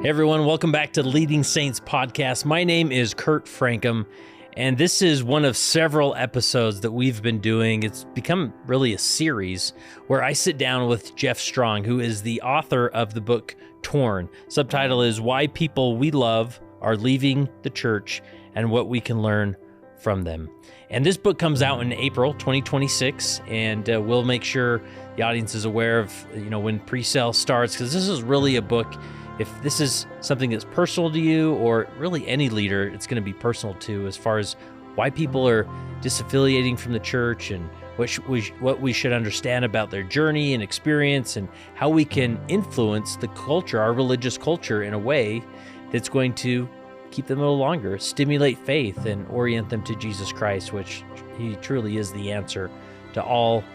Hey everyone, welcome back to Leading Saints Podcast. My name is Kurt Frankham, and this is one of several episodes that we've been doing. It's become really a series where I sit down with Jeff Strong, who is the author of the book Torn. Subtitle is Why People We Love Are Leaving the Church and What We Can Learn from Them. And this book comes out in April 2026, and we'll make sure the audience is aware of when pre-sale starts, because this is really a book. If this is something that's personal to you, or really any leader, it's going to be personal too, as far as why people are disaffiliating from the church and what we should understand about their journey and experience, and how we can influence the culture, our religious culture, in a way that's going to keep them a little longer, stimulate faith, and orient them to Jesus Christ, which he truly is the answer to all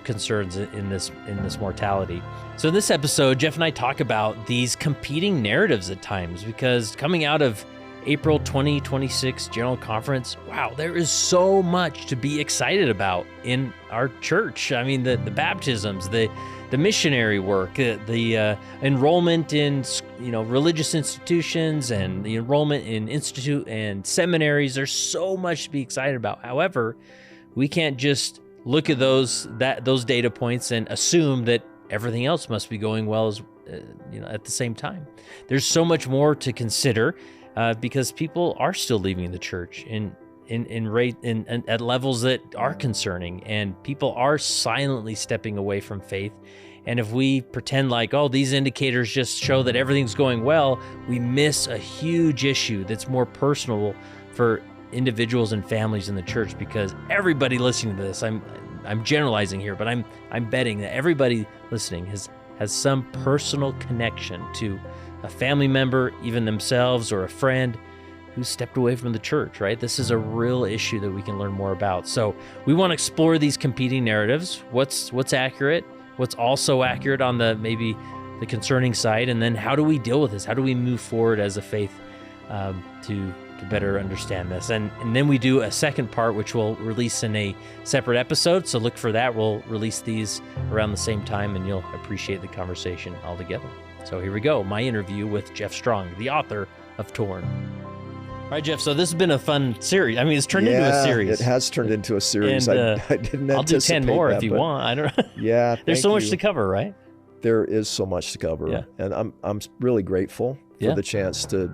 concerns in this mortality. So in this episode, Jeff and I talk about these competing narratives at times, because coming out of April 2026 General Conference, wow, there is so much to be excited about in our church. I mean, the baptisms, the missionary work, the enrollment in religious institutions, and the enrollment in institute and seminaries. There's so much to be excited about. However, we can't just look at those data points and assume that everything else must be going well at the same time. There's so much more to consider because people are still leaving the church at levels that are concerning, and people are silently stepping away from faith. And if we pretend like, these indicators just show that everything's going well, we miss a huge issue that's more personal for individuals and families in the church, because everybody listening to this, I'm generalizing here, but I'm betting that everybody listening has some personal connection to a family member, even themselves, or a friend who stepped away from the church, right? This is a real issue that we can learn more about. So we want to explore these competing narratives. What's accurate? What's also accurate on maybe the concerning side? And then how do we deal with this? How do we move forward as a faith to better understand this? And then we do a second part, which we'll release in a separate episode. So look for that. We'll release these around the same time, and you'll appreciate the conversation altogether. So here we go. My interview with Jeff Strong, the author of Torn. All right, Jeff. So this has been a fun series. I mean, it's turned into a series. It has turned into a series. And, I didn't anticipate I'll do 10 more that, if you want. I don't know. Yeah. There's so much to cover, right? There is so much to cover. Yeah. And I'm really grateful for the chance to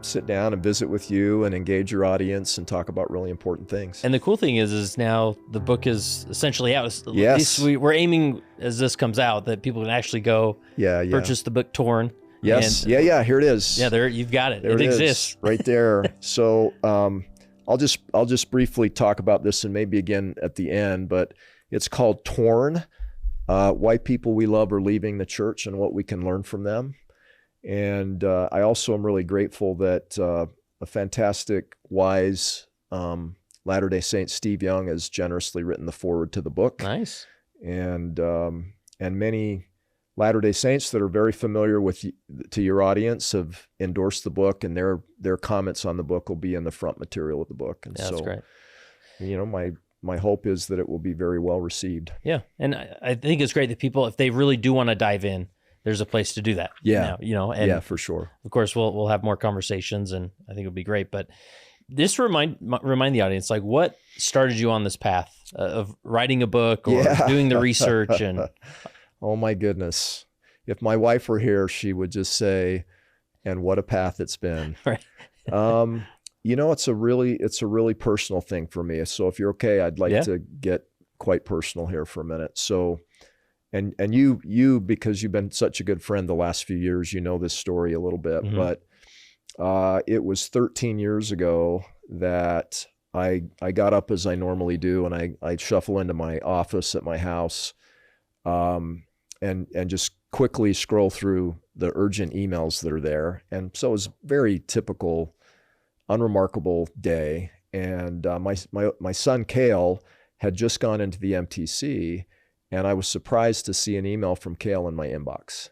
sit down and visit with you and engage your audience and talk about really important things. And the cool thing is now the book is essentially out. Yes. At least we're aiming, as this comes out, that people can actually go purchase the book Torn. Yes. And, here it is. Yeah, you've got it. There it exists. Right there. So I'll just briefly talk about this, and maybe again at the end, but it's called Torn, Why People We Love Are Leaving the Church and What We Can Learn from Them. And I also am really grateful that a fantastic, wise Latter-day Saint Steve Young has generously written the foreword to the book. Nice. And many Latter-day Saints that are very familiar to your audience have endorsed the book, and their comments on the book will be in the front material of the book. And that's great. My hope is that it will be very well received. Yeah, and I think it's great that people, if they really do want to dive in, there's a place to do that. Yeah. Now, and for sure. Of course, we'll have more conversations, and I think it'll be great. But just remind the audience, like, what started you on this path of writing a book or doing the research? And oh my goodness, if my wife were here, she would just say, "And what a path it's been." Right. It's a really personal thing for me. So if you're okay, I'd like to get quite personal here for a minute. So. And you, because you've been such a good friend the last few years, you know this story a little bit, but it was 13 years ago that I got up as I normally do, and I shuffle into my office at my house and just quickly scroll through the urgent emails that are there. And so it was a very typical, unremarkable day. And my son, Cale, had just gone into the MTC, and I was surprised to see an email from Cale in my inbox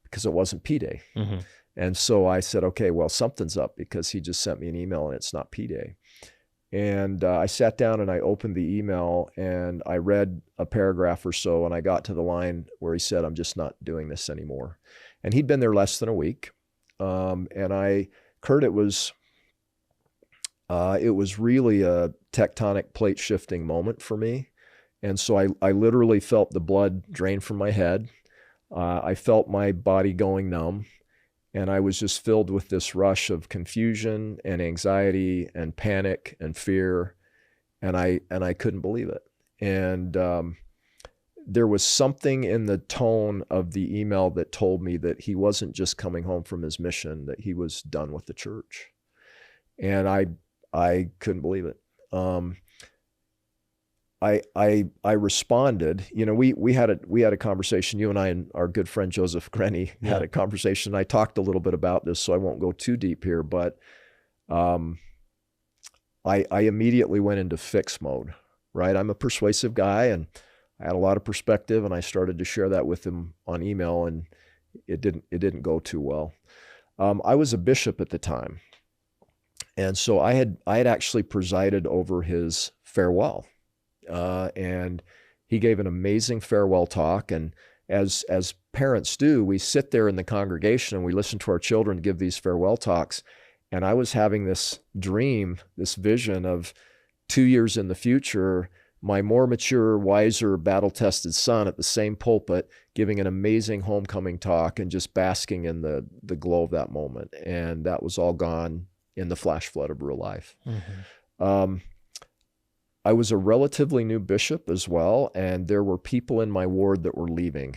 because it wasn't P-Day. Mm-hmm. And so I said, okay, well, something's up, because he just sent me an email and it's not P-Day. And I sat down and I opened the email and I read a paragraph or so, and I got to the line where he said, "I'm just not doing this anymore." And he'd been there less than a week. Kurt, it was really a tectonic plate shifting moment for me. And so I literally felt the blood drain from my head. I felt my body going numb, and I was just filled with this rush of confusion and anxiety and panic and fear. And I couldn't believe it. And there was something in the tone of the email that told me that he wasn't just coming home from his mission, that he was done with the church. And I couldn't believe it. I responded. You know, we had a conversation. You and I and our good friend Joseph Grenny had a conversation. I talked a little bit about this, so I won't go too deep here. But I immediately went into fix mode. Right, I'm a persuasive guy, and I had a lot of perspective, and I started to share that with him on email, and it didn't go too well. I was a bishop at the time, and so I had actually presided over his farewell. And he gave an amazing farewell talk. And as parents do, we sit there in the congregation and we listen to our children give these farewell talks. And I was having this dream, this vision of 2 years in the future, my more mature, wiser, battle-tested son at the same pulpit giving an amazing homecoming talk and just basking in the glow of that moment. And that was all gone in the flash flood of real life. Mm-hmm. I was a relatively new bishop as well, and there were people in my ward that were leaving.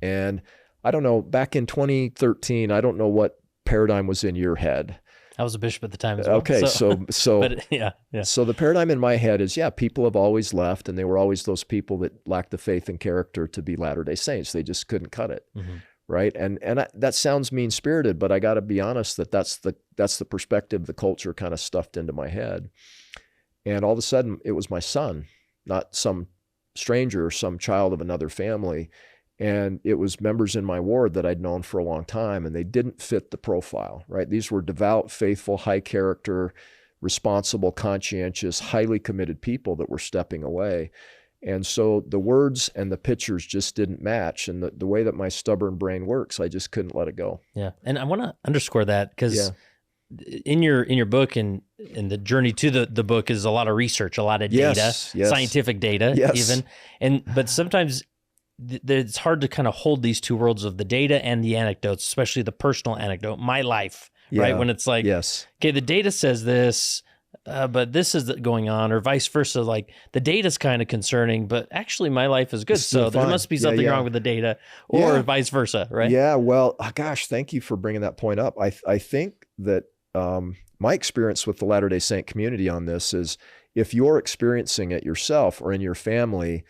And I don't know, back in 2013, I don't know what paradigm was in your head. I was a bishop at the time as well. Okay, so but yeah. So the paradigm in my head is, people have always left, and they were always those people that lacked the faith and character to be Latter-day Saints. They just couldn't cut it, mm-hmm. right? And that sounds mean-spirited, but I got to be honest that's the perspective the culture kind of stuffed into my head. And all of a sudden, it was my son, not some stranger or some child of another family. And it was members in my ward that I'd known for a long time, and they didn't fit the profile, right? These were devout, faithful, high character, responsible, conscientious, highly committed people that were stepping away. And so the words and the pictures just didn't match. And the way that my stubborn brain works, I just couldn't let it go. Yeah. And I want to underscore that because in your book and the journey to the book is a lot of research, a lot of data, scientific data even. But sometimes it's hard to kind of hold these two worlds of the data and the anecdotes, especially the personal anecdote, my life, right? When it's like, okay, the data says this, but this is going on, or vice versa. Like the data's kind of concerning, but actually my life is good. So there must be something wrong with the data, or vice versa, right? Yeah, well, gosh, thank you for bringing that point up. I think that my experience with the Latter-day Saint community on this is, if you're experiencing it yourself or in your family,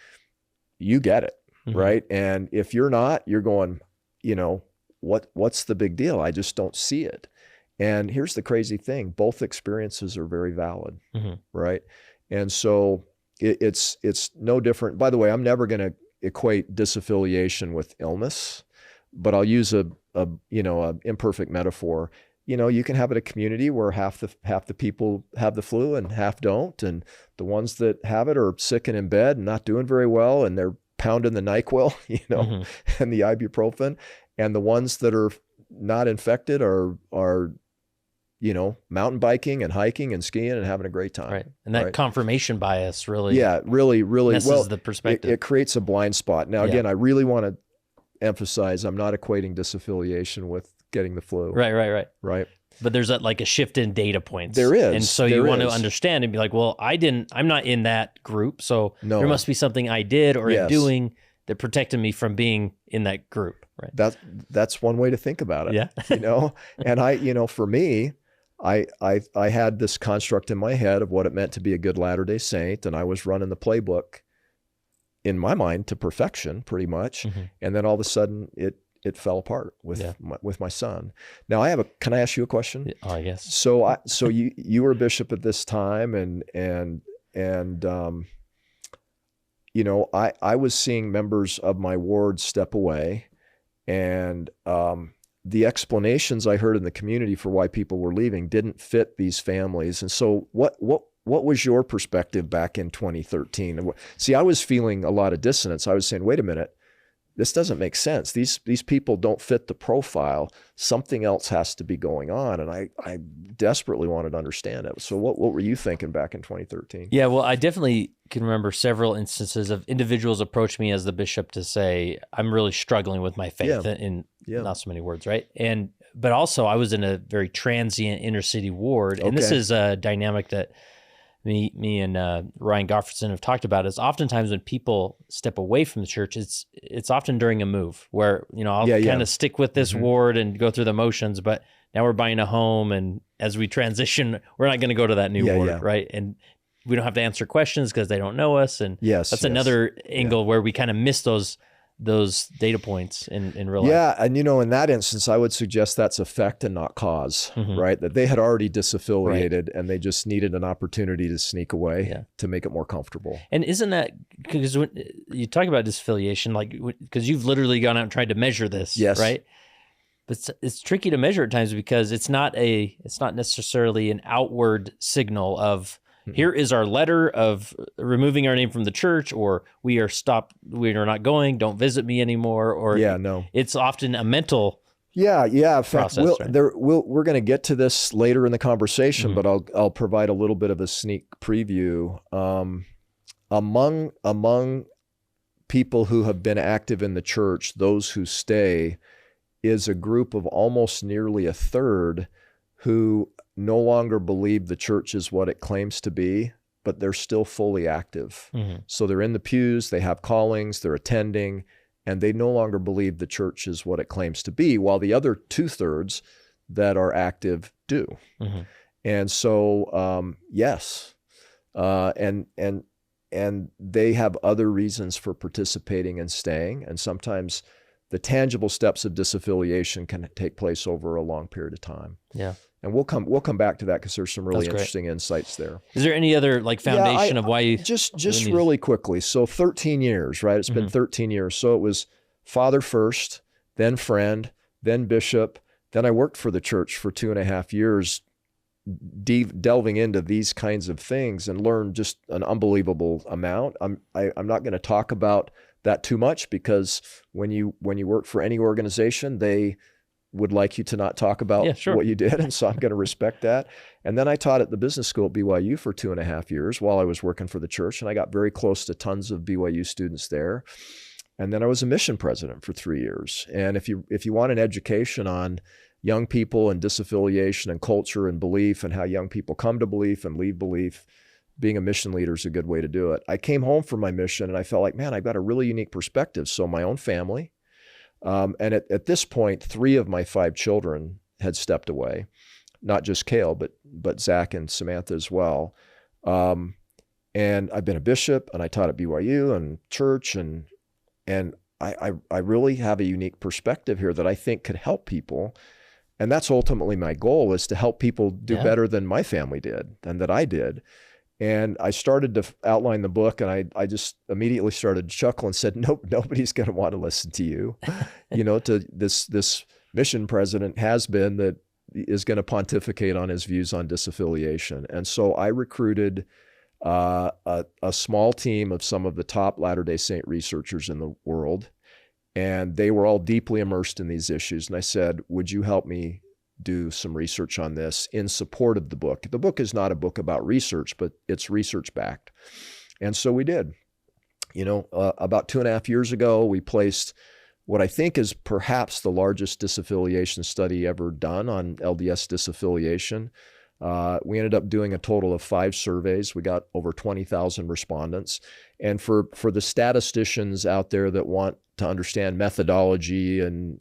you get it, mm-hmm. right? And if you're not, you're going, what's the big deal? I just don't see it. And here's the crazy thing. Both experiences are very valid, mm-hmm. right? And so it's no different. By the way, I'm never going to equate disaffiliation with illness, but I'll use a imperfect metaphor. You can have it a community where half the people have the flu and half don't. And the ones that have it are sick and in bed and not doing very well, and they're pounding the NyQuil, mm-hmm. and the ibuprofen. And the ones that are not infected are mountain biking and hiking and skiing and having a great time. Right. And that confirmation bias really messes the perspective. It creates a blind spot. Now, again, I really want to emphasize, I'm not equating disaffiliation with getting the flu. Right. But there's like a shift in data points. There is. And so you want to understand and be like, well, I'm not in that group. So there must be something I did or am doing that protected me from being in that group. Right. That's one way to think about it. Yeah. And for me, I had this construct in my head of what it meant to be a good Latter-day Saint. And I was running the playbook in my mind to perfection pretty much. Mm-hmm. And then all of a sudden it fell apart with my son. Now can I ask you a question? Oh, yes. So you were a bishop at this time, and I was seeing members of my ward step away, and the explanations I heard in the community for why people were leaving didn't fit these families. And so what was your perspective back in 2013? See, I was feeling a lot of dissonance. I was saying, wait a minute, this doesn't make sense. These people don't fit the profile. Something else has to be going on. And I desperately wanted to understand it. So what were you thinking back in 2013? Yeah, well, I definitely can remember several instances of individuals approach me as the bishop to say, I'm really struggling with my faith in not so many words, right? But also I was in a very transient inner city ward. And this is a dynamic that me and Ryan Goffredson have talked about, is oftentimes when people step away from the church, it's often during a move where, I'll kind of stick with this ward and go through the motions, but now we're buying a home, and as we transition, we're not going to go to that new ward, right? And we don't have to answer questions because they don't know us, and that's another angle where we kind of miss those data points in real life. Yeah, and in that instance, I would suggest that's effect and not cause, right? That they had already disaffiliated and they just needed an opportunity to sneak away to make it more comfortable. And isn't that, because when you talk about disaffiliation, like, because you've literally gone out and tried to measure this, right? But it's tricky to measure at times because it's not necessarily an outward signal of, here is our letter of removing our name from the church, or we are not going, don't visit me anymore, or it's often a mental in fact, process, we're going to get to this later in the conversation, but I'll provide a little bit of a sneak preview. Among people who have been active in the church, those who stay, is a group of almost nearly a third who no longer believe the church is what it claims to be, but they're still fully active. So they're in the pews, they have callings, they're attending, and they no longer believe the church is what it claims to be, while the other 2/3 that are active do. And so, yes, and they have other reasons for participating and staying, and sometimes the tangible steps of disaffiliation can take place over a long period of time. Yeah. And we'll come back to that because there's some really interesting insights there. Is there any other foundation of why you just really quickly? So 13 years, right? It's been 13 years. So it was father first, then friend, then bishop. Then I worked for the church for 2.5 years, delving into these kinds of things, and learned just an unbelievable amount. I'm not going to talk about that too much because when you work for any organization, they would like you to not talk about what you did. And so I'm going to respect that. And then I taught at the business school at BYU for 2.5 years while I was working for the church. And I got very close to tons of BYU students there. And then I was a mission president for 3 years. And if you want an education on young people and disaffiliation and culture and belief and how young people come to belief and leave belief, being a mission leader is a good way to do it. I came home from my mission and I felt like, man, I've got a really unique perspective. So my own family, and at this point, 3 of my 5 children had stepped away, not just Cale, but Zach and Samantha as well. And I've been a bishop, and I taught at BYU and church, and I really have a unique perspective here that I think could help people. And that's ultimately my goal, is to help people do better than my family did and that I did. And I started to outline the book, and I just immediately started to chuckle and said, nope, nobody's going to want to listen to you. To this mission president has been that is going to pontificate on his views on disaffiliation. And so I recruited a small team of some of the top Latter-day Saint researchers in the world, and they were all deeply immersed in these issues. And I said, would you help me do some research on this in support of the book? The book is not a book about research, but it's research backed. And so we did. About 2.5 years ago, we placed what I think is perhaps the largest disaffiliation study ever done on LDS disaffiliation. We ended up doing a total of 5 surveys. We got over 20,000 respondents. And for the statisticians out there that want to understand methodology and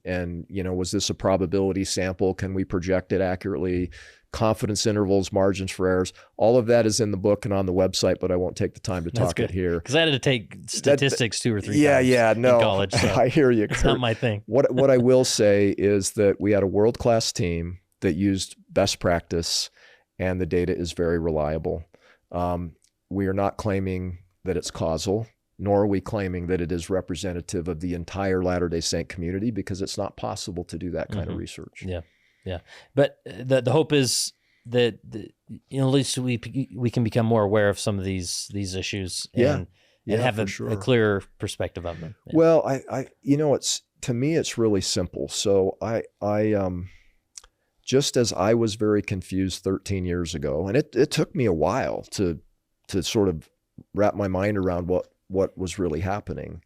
was this a probability sample? Can we project it accurately? Confidence intervals, margins for errors, all of that is in the book and on the website, but I won't take the time to talk it here. Because I had to take statistics 2 or 3 times in college. So I hear you, Kurt. It's not my thing. What I will say is that we had a world-class team that used best practice, and the data is very reliable. We are not claiming that it's causal, nor are we claiming that it is representative of the entire Latter-day Saint community, because it's not possible to do that kind of research. Yeah. But the hope is that at least we can become more aware of some of these issues. And and have for a sure. clearer perspective of them. Yeah. Well, to me, it's really simple. So I just as I was very confused 13 years ago, and it took me a while to sort of wrap my mind around what was really happening.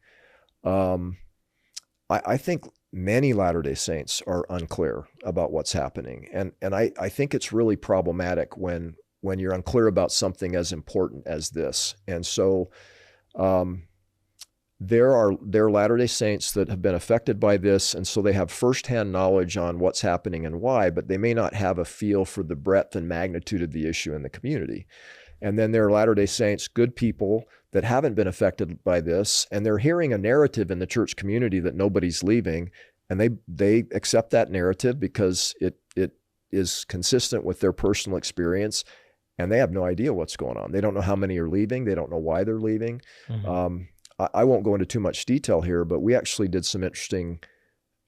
I think many Latter-day Saints are unclear about what's happening. And I think it's really problematic when you're unclear about something as important as this. And so there are Latter-day Saints that have been affected by this, and so they have firsthand knowledge on what's happening and why, but they may not have a feel for the breadth and magnitude of the issue in the community. And then there are Latter-day Saints, good people that haven't been affected by this, and they're hearing a narrative in the church community that nobody's leaving, and they accept that narrative because it is consistent with their personal experience, and they have no idea what's going on. They don't know how many are leaving. They don't know why they're leaving. Mm-hmm. I won't go into too much detail here, but we actually did some interesting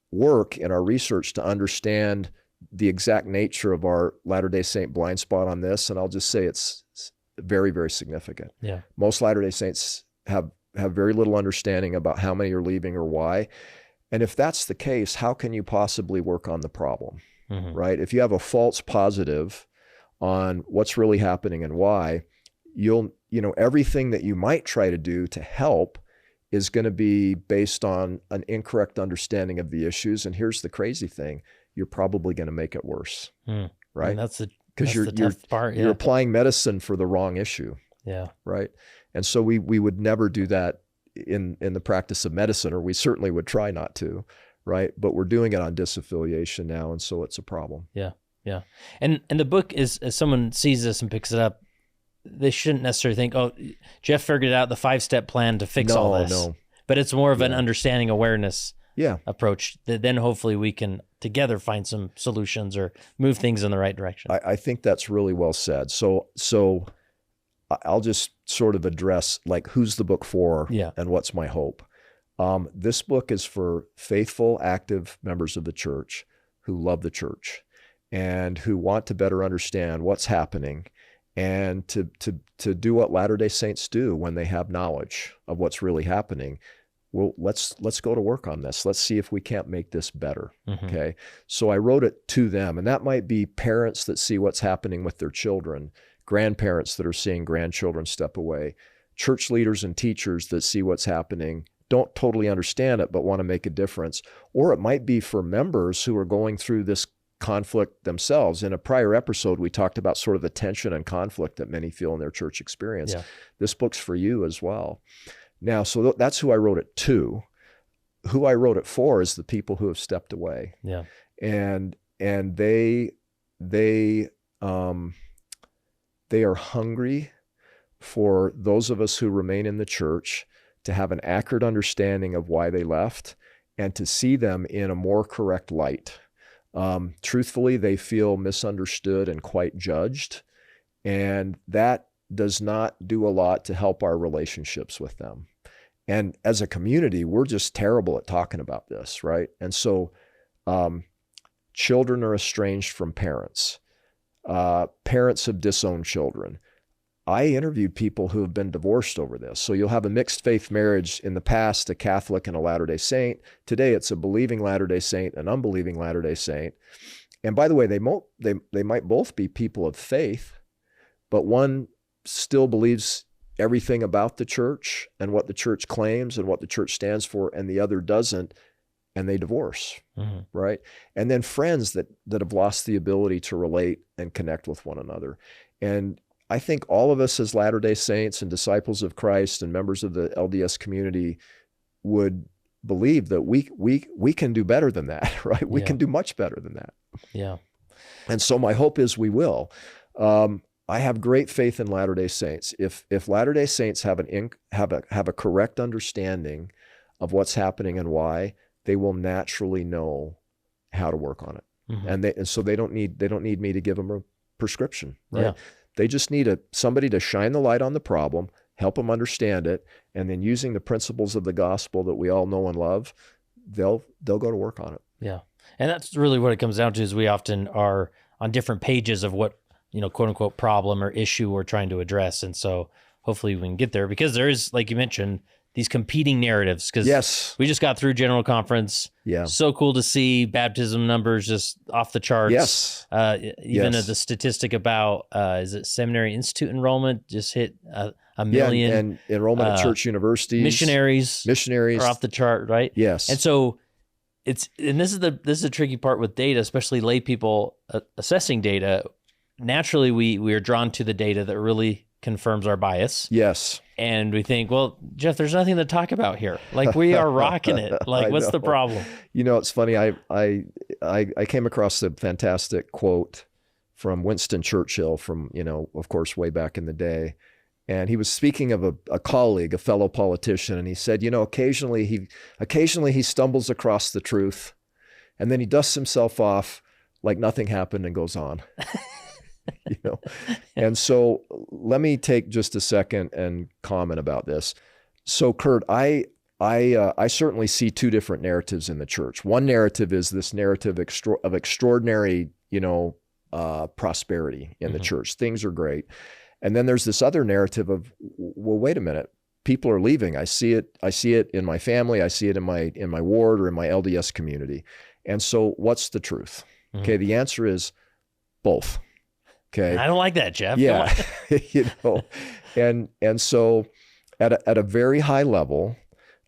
work in our research to understand the exact nature of our Latter-day Saint blind spot on this, and I'll just say it's very, very significant. Yeah. Most Latter-day Saints have very little understanding about how many are leaving or why. And if that's the case, how can you possibly work on the problem, mm-hmm. right? If you have a false positive on what's really happening and why, everything that you might try to do to help is going to be based on an incorrect understanding of the issues. And here's the crazy thing, you're probably going to make it worse, right? And that's the tough part. Yeah. You're applying medicine for the wrong issue. Yeah. Right. And so we would never do that in the practice of medicine, or we certainly would try not to, right? But we're doing it on disaffiliation now, and so it's a problem. Yeah. Yeah. And the book is, as someone sees this and picks it up, they shouldn't necessarily think, oh, Jeff figured out the 5-step plan to fix all this. No. But it's more of an understanding awareness approach that then hopefully we can together find some solutions or move things in the right direction. I think that's really well said. So I'll just sort of address like who's the book for and what's my hope. This book is for faithful, active members of the church who love the church and who want to better understand what's happening and to do what Latter-day Saints do when they have knowledge of what's really happening. Well, let's go to work on this. Let's see if we can't make this better. Mm-hmm. Okay. So I wrote it to them, and that might be parents that see what's happening with their children, grandparents that are seeing grandchildren step away, church leaders and teachers that see what's happening, don't totally understand it, but want to make a difference. Or it might be for members who are going through this conflict themselves. In a prior episode, we talked about sort of the tension and conflict that many feel in their church experience. Yeah. This book's for you as well. Now, so that's who I wrote it to. Who I wrote it for is the people who have stepped away. Yeah. And they are hungry for those of us who remain in the church to have an accurate understanding of why they left and to see them in a more correct light. Truthfully, they feel misunderstood and quite judged, and that does not do a lot to help our relationships with them. And as a community, we're just terrible at talking about this, right? And so children are estranged from parents. Parents have disowned children. I interviewed people who have been divorced over this. So you'll have a mixed faith marriage, in the past, a Catholic and a Latter-day Saint. Today, it's a believing Latter-day Saint, an unbelieving Latter-day Saint. And by the way, they might both be people of faith, but one still believes everything about the church and what the church claims and what the church stands for, and the other doesn't, and they divorce, mm-hmm. right? And then friends that have lost the ability to relate and connect with one another. And I think all of us as Latter-day Saints and disciples of Christ and members of the LDS community would believe that we can do better than that, right? We can do much better than that. Yeah. And so my hope is we will. I have great faith in Latter-day Saints. If Latter-day Saints have a correct understanding of what's happening and why, they will naturally know how to work on it. Mm-hmm. And so they don't need me to give them a prescription, right? Yeah. They just need somebody to shine the light on the problem, help them understand it, and then using the principles of the gospel that we all know and love, they'll go to work on it. Yeah. And that's really what it comes down to, is we often are on different pages of what, quote unquote, problem or issue we're trying to address. And so hopefully we can get there, because there is, like you mentioned, these competing narratives. Because Yes. we just got through General Conference. Yeah. So cool to see baptism numbers just off the charts. Yes. Even the statistic about, is it Seminary Institute enrollment just hit a million. Yeah, and enrollment at church universities. Missionaries are off the chart, right? Yes. And so this is the tricky part with data, especially lay people assessing data. Naturally, we are drawn to the data that really confirms our bias. Yes. And we think, well, Jeff, there's nothing to talk about here. Like, we are rocking it. Like, what's the problem? You know, it's funny. I came across a fantastic quote from Winston Churchill from, of course, way back in the day. And he was speaking of a colleague, a fellow politician, and he said, occasionally he stumbles across the truth, and then he dusts himself off like nothing happened and goes on. And so let me take just a second and comment about this. So, Kurt, I certainly see two different narratives in the church. One narrative is this narrative of extraordinary, prosperity in the church. Things are great. And then there's this other narrative of, well, wait a minute, people are leaving. I see it in my family. I see it in my ward or in my LDS community. And so what's the truth? Okay. The answer is both. Okay. I don't like that, Jeff. Yeah. And so at a very high level,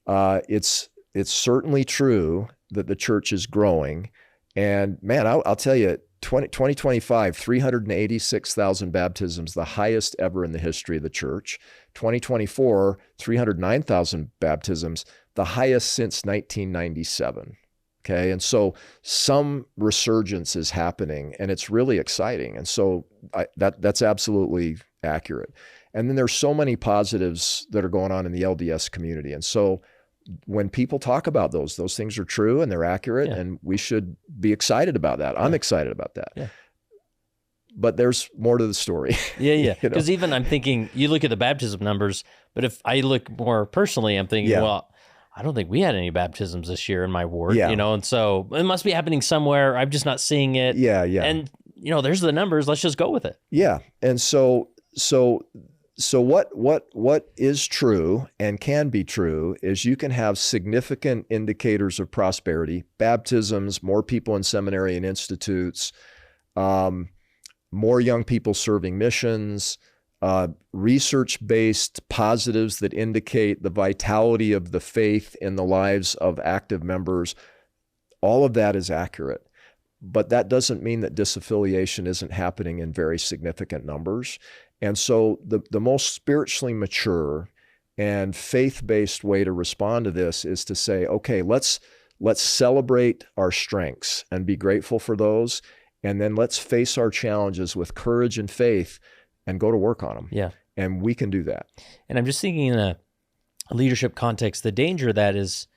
it's certainly true that the church is growing. And man, I'll tell you, 2025, 386,000 baptisms, the highest ever in the history of the church. 2024, 309,000 baptisms, the highest since 1997. Okay. And so some resurgence is happening, and it's really exciting. And so that's absolutely accurate. And then there's so many positives that are going on in the LDS community. And so when people talk about those things are true and they're accurate, and we should be excited about that. I'm excited about that. Yeah. But there's more to the story. Yeah. Because even I'm thinking, you look at the baptism numbers, but if I look more personally, I'm thinking, well, I don't think we had any baptisms this year in my ward, and so it must be happening somewhere. I'm just not seeing it. Yeah. And, there's the numbers. Let's just go with it. Yeah. And so what is true and can be true is you can have significant indicators of prosperity, baptisms, more people in seminary and institutes, more young people serving missions, research-based positives that indicate the vitality of the faith in the lives of active members. All of that is accurate. But that doesn't mean that disaffiliation isn't happening in very significant numbers. And so the most spiritually mature and faith-based way to respond to this is to say, okay, let's celebrate our strengths and be grateful for those. And then let's face our challenges with courage and faith and go to work on them. Yeah. And we can do that. And I'm just thinking in a leadership context, the danger of that is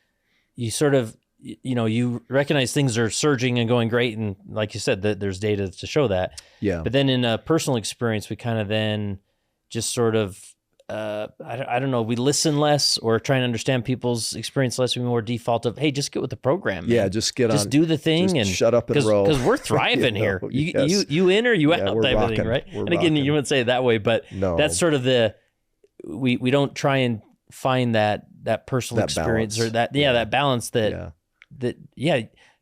you sort of, you recognize things are surging and going great. And like you said, there's data to show that. Yeah. But then in a personal experience, we kind of then just sort of, I don't know, we listen less or try and understand people's experience less. We more default of, hey, just get with the program. Yeah, man. just get on. Just do the thing and shut up and roll. Because we're thriving here. You in or you out type of thing, right? We're and again, you wouldn't say it that way, but that's sort of we don't try and find that personal experience balance. Or that balance that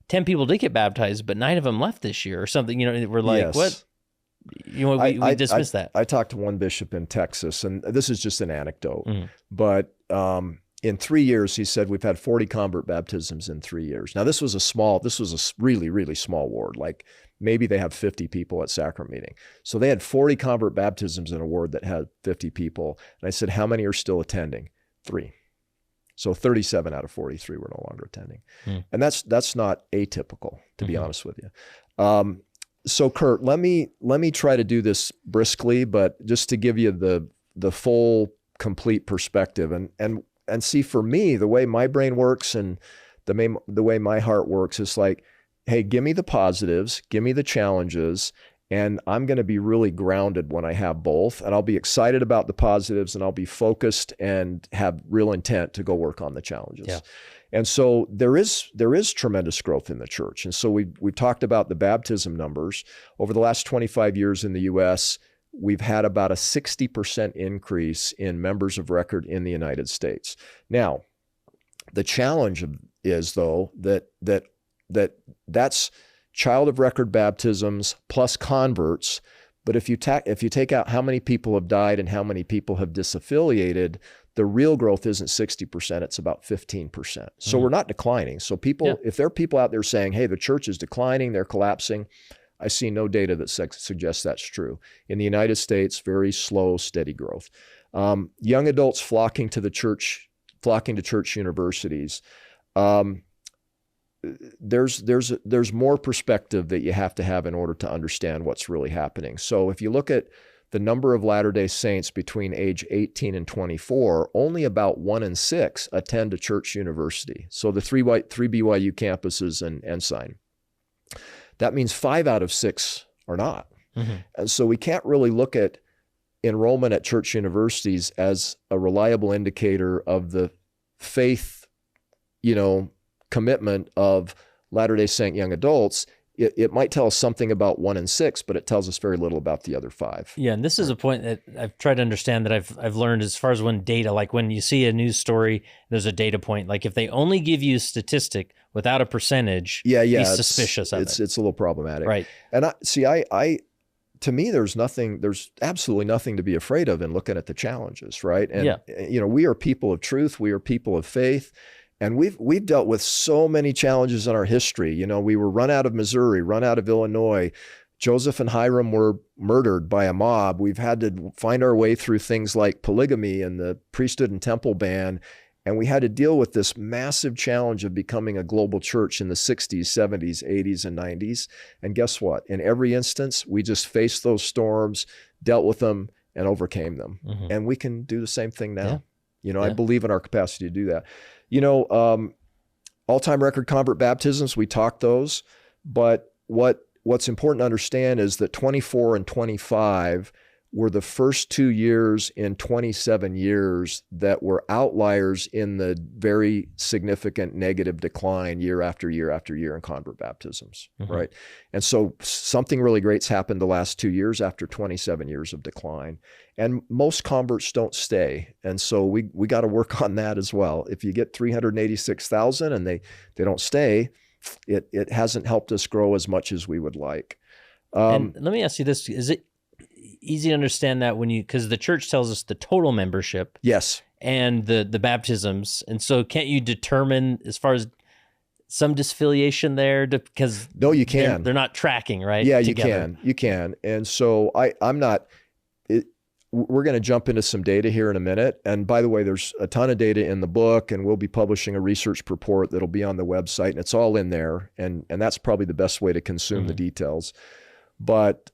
10 people did get baptized, but 9 of them left this year or something. We're like, what? We dismiss that. I talked to one bishop in Texas, and this is just an anecdote, but in 3 years, he said, we've had 40 convert baptisms in 3 years. Now, this was a really, really small ward. Like maybe they have 50 people at sacrament meeting. So they had 40 convert baptisms in a ward that had 50 people. And I said, how many are still attending? 3. So 37 out of 43 were no longer attending. And that's not atypical, to be honest with you. So Kurt, let me try to do this briskly, but just to give you the full, complete perspective and see, for me, the way my brain works and the way my heart works is like, hey, give me the positives, give me the challenges, and I'm going to be really grounded when I have both. And I'll be excited about the positives, and I'll be focused and have real intent to go work on the challenges. Yeah. And so there is tremendous growth in the church. And so we talked about the baptism numbers. Over the last 25 years in the U.S., we've had about a 60% increase in members of record in the United States. Now, the challenge is, though, that's child of record baptisms plus converts. But if you take out how many people have died and how many people have disaffiliated, the real growth isn't 60%, it's about 15%. So we're not declining. So people, if there are people out there saying, hey, the church is declining, they're collapsing, I see no data that suggests that's true. In the United States, very slow, steady growth. Young adults flocking to church universities. There's more perspective that you have to have in order to understand what's really happening. So if you look at the number of Latter-day Saints between age 18 and 24, only about 1 in 6 attend a church university. So the three BYU campuses and Ensign. That means 5 out of 6 are not. Mm-hmm. And so we can't really look at enrollment at church universities as a reliable indicator of the faith, commitment of Latter-day Saint young adults. It might tell us something about 1 in 6, but it tells us very little about the other 5. Yeah, and this is a point that I've tried to understand, that I've learned as far as when data, like when you see a news story, there's a data point. Like if they only give you a statistic without a percentage, be suspicious of it. It's a little problematic, right? And to me, there's absolutely nothing to be afraid of in looking at the challenges, right? And we are people of truth, we are people of faith. And we've dealt with so many challenges in our history. We were run out of Missouri, run out of Illinois. Joseph and Hiram were murdered by a mob. We've had to find our way through things like polygamy and the priesthood and temple ban. And we had to deal with this massive challenge of becoming a global church in the 60s, 70s, 80s, and 90s. And guess what? In every instance, we just faced those storms, dealt with them, and overcame them. Mm-hmm. And we can do the same thing now. I believe in our capacity to do that. All-time record convert baptisms, we talked those, but what's important to understand is that 24 and 25 were the first 2 years in 27 years that were outliers in the very significant negative decline year after year after year in convert baptisms, mm-hmm. right? And so something really great's happened the last 2 years after 27 years of decline. And most converts don't stay. And so we got to work on that as well. If you get 386,000 and they don't stay, it hasn't helped us grow as much as we would like. And let me ask you this. Is it easy to understand that because the church tells us the total membership? Yes. And the baptisms. And so can't you determine as far as some disaffiliation there? Because no, you can. They're not tracking, right? Yeah, together. You can. And so we're going to jump into some data here in a minute. And by the way, there's a ton of data in the book, and we'll be publishing a research report that'll be on the website, and it's all in there. And that's probably the best way to consume mm-hmm. the details. But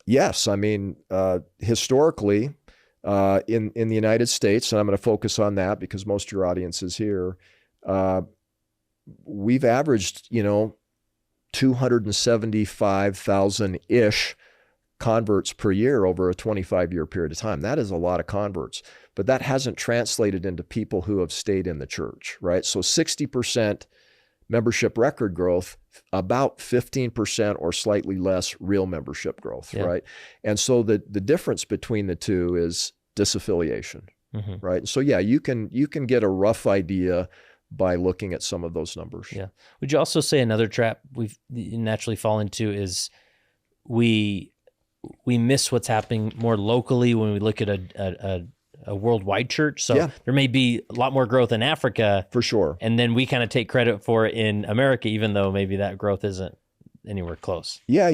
yes, historically in the United States, and I'm going to focus on that because most of your audience is here, we've averaged, 275,000-ish converts per year over a 25-year period of time. That is a lot of converts, but that hasn't translated into people who have stayed in the church, right? So 60% membership record growth, about 15% or slightly less real membership growth, right? And so the difference between the two is disaffiliation, mm-hmm. right? So you can get a rough idea by looking at some of those numbers. Yeah. Would you also say another trap we naturally fall into is we miss what's happening more locally when we look at a worldwide church. So there may be a lot more growth in Africa. For sure. And then we kind of take credit for it in America, even though maybe that growth isn't anywhere close. Yeah.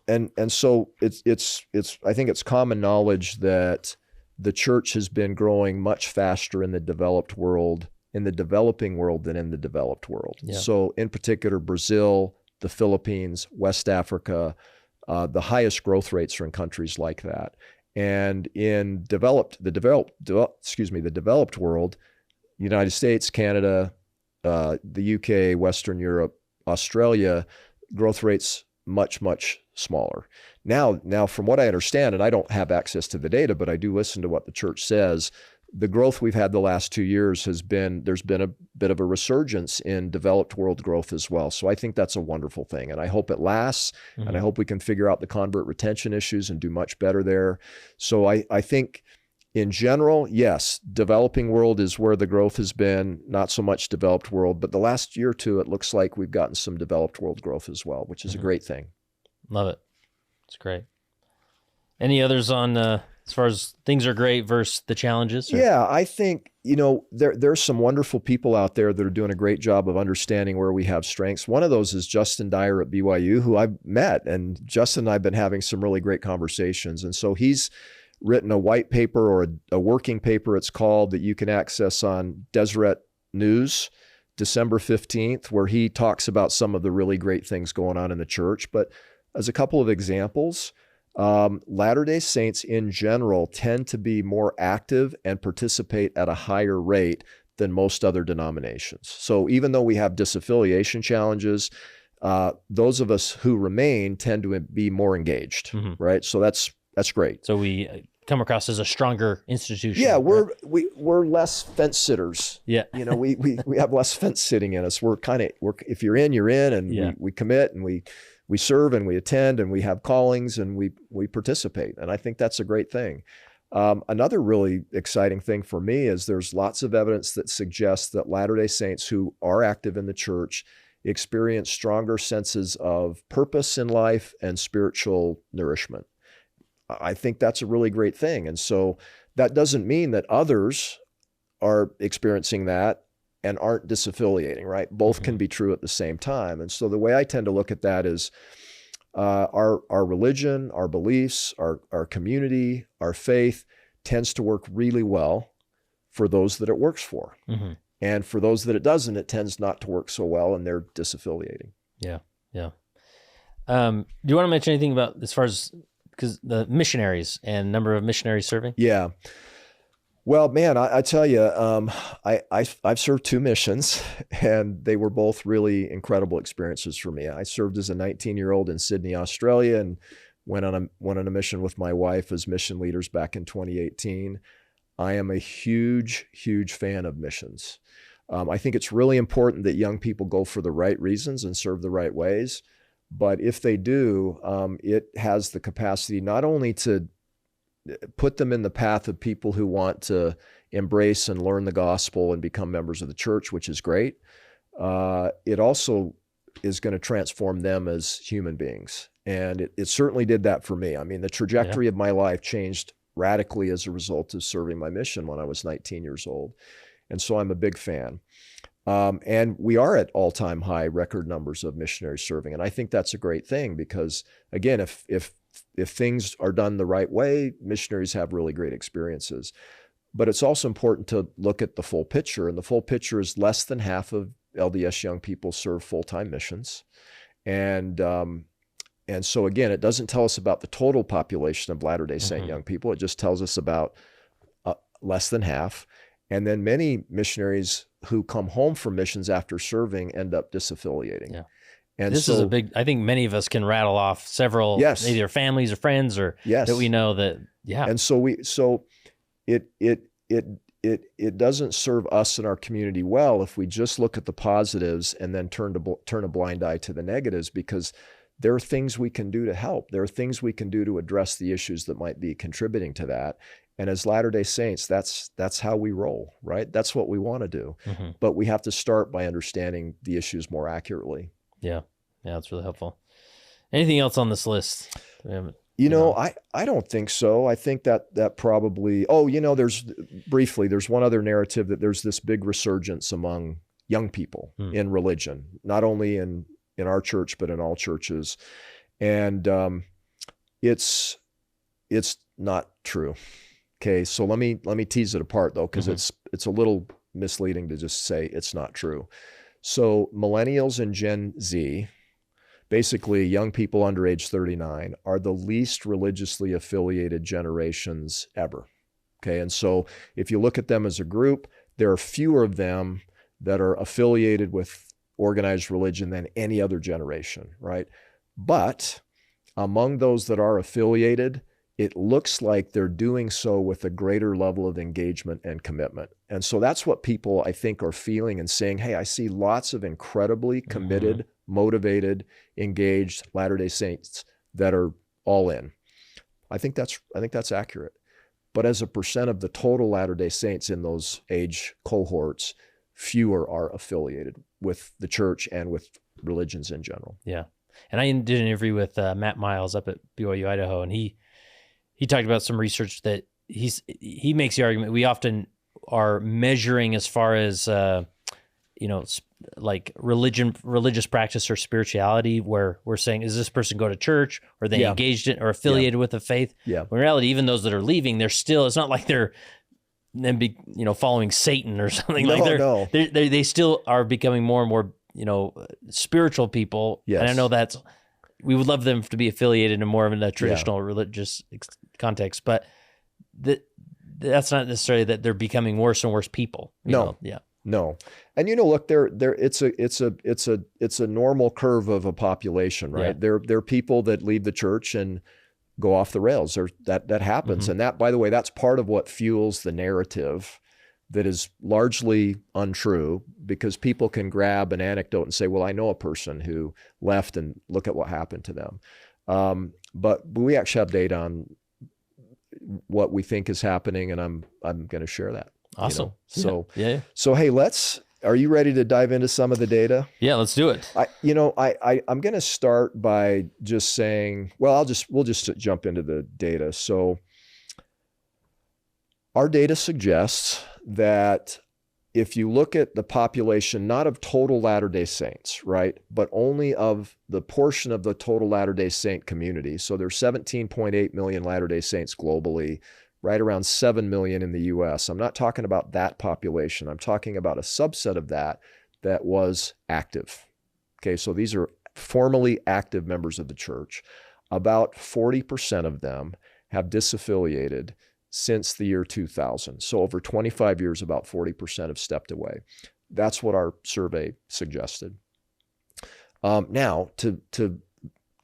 And so it's I think it's common knowledge that the church has been growing much faster in the developing world than in the developed world. Yeah. So in particular, Brazil, the Philippines, West Africa, the highest growth rates are in countries like that. And in the developed world, United States, Canada, the UK, Western Europe, Australia, growth rates much, much smaller. Now, from what I understand, and I don't have access to the data, but I do listen to what the church says, the growth we've had the last 2 years there's been a bit of a resurgence in developed world growth as well. So I think that's a wonderful thing. And I hope it lasts, and I hope we can figure out the convert retention issues and do much better there. So I think in general, yes, developing world is where the growth has been, not so much developed world, but the last year or two, it looks like we've gotten some developed world growth as well, which is a great thing. Love it. It's great. Any others on as far as things are great versus the challenges? Or? Yeah, I think, there's some wonderful people out there that are doing a great job of understanding where we have strengths. One of those is Justin Dyer at BYU, who I've met, and Justin and I have been having some really great conversations. And so he's written a white paper, or a working paper, it's called, that you can access on Deseret News, December 15th, where he talks about some of the really great things going on in the church. But as a couple of examples, Latter-day Saints in general tend to be more active and participate at a higher rate than most other denominations. So even though we have disaffiliation challenges, those of us who remain tend to be more engaged, right? So that's great. So we come across as a stronger institution. Yeah, we're less fence sitters. Yeah, we have less fence sitting in us. We're if you're in, you're in, and we commit, and we serve, and we attend, and we have callings, and we participate. And I think that's a great thing. Another really exciting thing for me is there's lots of evidence that suggests that Latter-day Saints who are active in the church experience stronger senses of purpose in life and spiritual nourishment. I think that's a really great thing. And so that doesn't mean that others are experiencing that and aren't disaffiliating, right? Both can be true at the same time. And so the way I tend to look at that is our religion, our beliefs, our community, our faith tends to work really well for those that it works for. And for those that it doesn't, it tends not to work so well, and they're disaffiliating. Yeah. Do you want to mention anything about, as far as, because the missionaries and number of missionaries serving? Yeah. Well, man, I tell you, I've served 2 missions, and they were both really incredible experiences for me. I served as a 19-year-old in Sydney, Australia, and went on a mission with my wife as mission leaders back in 2018. I am a huge, huge fan of missions. I think it's really important that young people go for the right reasons and serve the right ways. But if they do, it has the capacity not only to put them in the path of people who want to embrace and learn the gospel and become members of the church, which is great. It also is going to transform them as human beings. And it certainly did that for me. I mean, the trajectory of my life changed radically as a result of serving my mission when I was 19 years old. And so I'm a big fan. And we are at all-time high record numbers of missionaries serving. And I think that's a great thing because, again, if things are done the right way, missionaries have really great experiences. But it's also important to look at the full picture. And the full picture is less than half of LDS young people serve full-time missions. And so, again, it doesn't tell us about the total population of Latter-day Saint young people. It just tells us about less than half. And then many missionaries who come home from missions after serving end up disaffiliating. Yeah. And this is a big, I think many of us can rattle off several, either families or friends or that we know that, And so it doesn't serve us and our community well if we just look at the positives and then turn a blind eye to the negatives, because there are things we can do to help. There are things we can do to address the issues that might be contributing to that. And as Latter-day Saints, that's how we roll, right? That's what we want to do. But we have to start by understanding the issues more accurately. Yeah, that's really helpful. Anything else on this list? I don't think so. I think that probably, there's one other narrative that there's this big resurgence among young people in religion, not only in our church, but in all churches. And it's not true. Okay, so let me tease it apart though, because it's a little misleading to just say it's not true. So millennials and Gen Z, basically young people under age 39, are the least religiously affiliated generations ever. Okay, and so if you look at them as a group, there are fewer of them that are affiliated with organized religion than any other generation, right? But among those that are affiliated, it looks like they're doing so with a greater level of engagement and commitment. And so that's what people, I think, are feeling and saying, hey, I see lots of incredibly committed, motivated, engaged Latter-day Saints that are all in. I think that's accurate. But as a percent of the total Latter-day Saints in those age cohorts, fewer are affiliated with the church and with religions in general. Yeah. And I did an interview with Matt Miles up at BYU, Idaho, and he talked about some research that he makes the argument we often are measuring as far as like religious practice or spirituality, where we're saying, is this person go to church, or are they engaged in or affiliated with a faith? Yeah. When in reality, even those that are leaving, they're still, it's not like they're following Satan or something. They still are becoming more and more spiritual people. Yes. And I know we would love them to be affiliated in more of a traditional religious context, but that's not necessarily that they're becoming worse and worse people. No. And look, it's a normal curve of a population, right? Yeah. There are people that leave the church and go off the rails. That happens. Mm-hmm. And that, by the way, that's part of what fuels the narrative that is largely untrue, because people can grab an anecdote and say, well, I know a person who left and look at what happened to them. But we actually have data on what we think is happening, and I'm going to share that. Awesome. So hey, are you ready to dive into some of the data? Yeah, let's do it. I'm going to start by just saying, well, we'll just jump into the data. So our data suggests that if you look at the population, not of total Latter-day Saints, right, but only of the portion of the total Latter-day Saint community. So there's 17.8 million Latter-day Saints globally, right around 7 million in the US. I'm not talking about that population. I'm talking about a subset of that was active. Okay, so these are formally active members of the church. About 40% of them have disaffiliated since the year 2000. So over 25 years, about 40% have stepped away. That's what our survey suggested. Now, to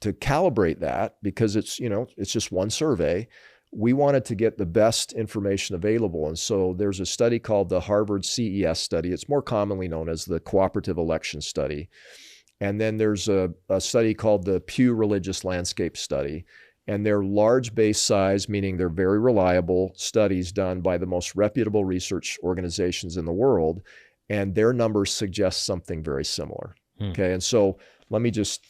calibrate that, because it's just one survey, we wanted to get the best information available. And so there's a study called the Harvard CES study. It's more commonly known as the Cooperative Election Study. And then there's a study called the Pew Religious Landscape Study. And they're large base size, meaning they're very reliable studies done by the most reputable research organizations in the world. And their numbers suggest something very similar. Okay. And so let me just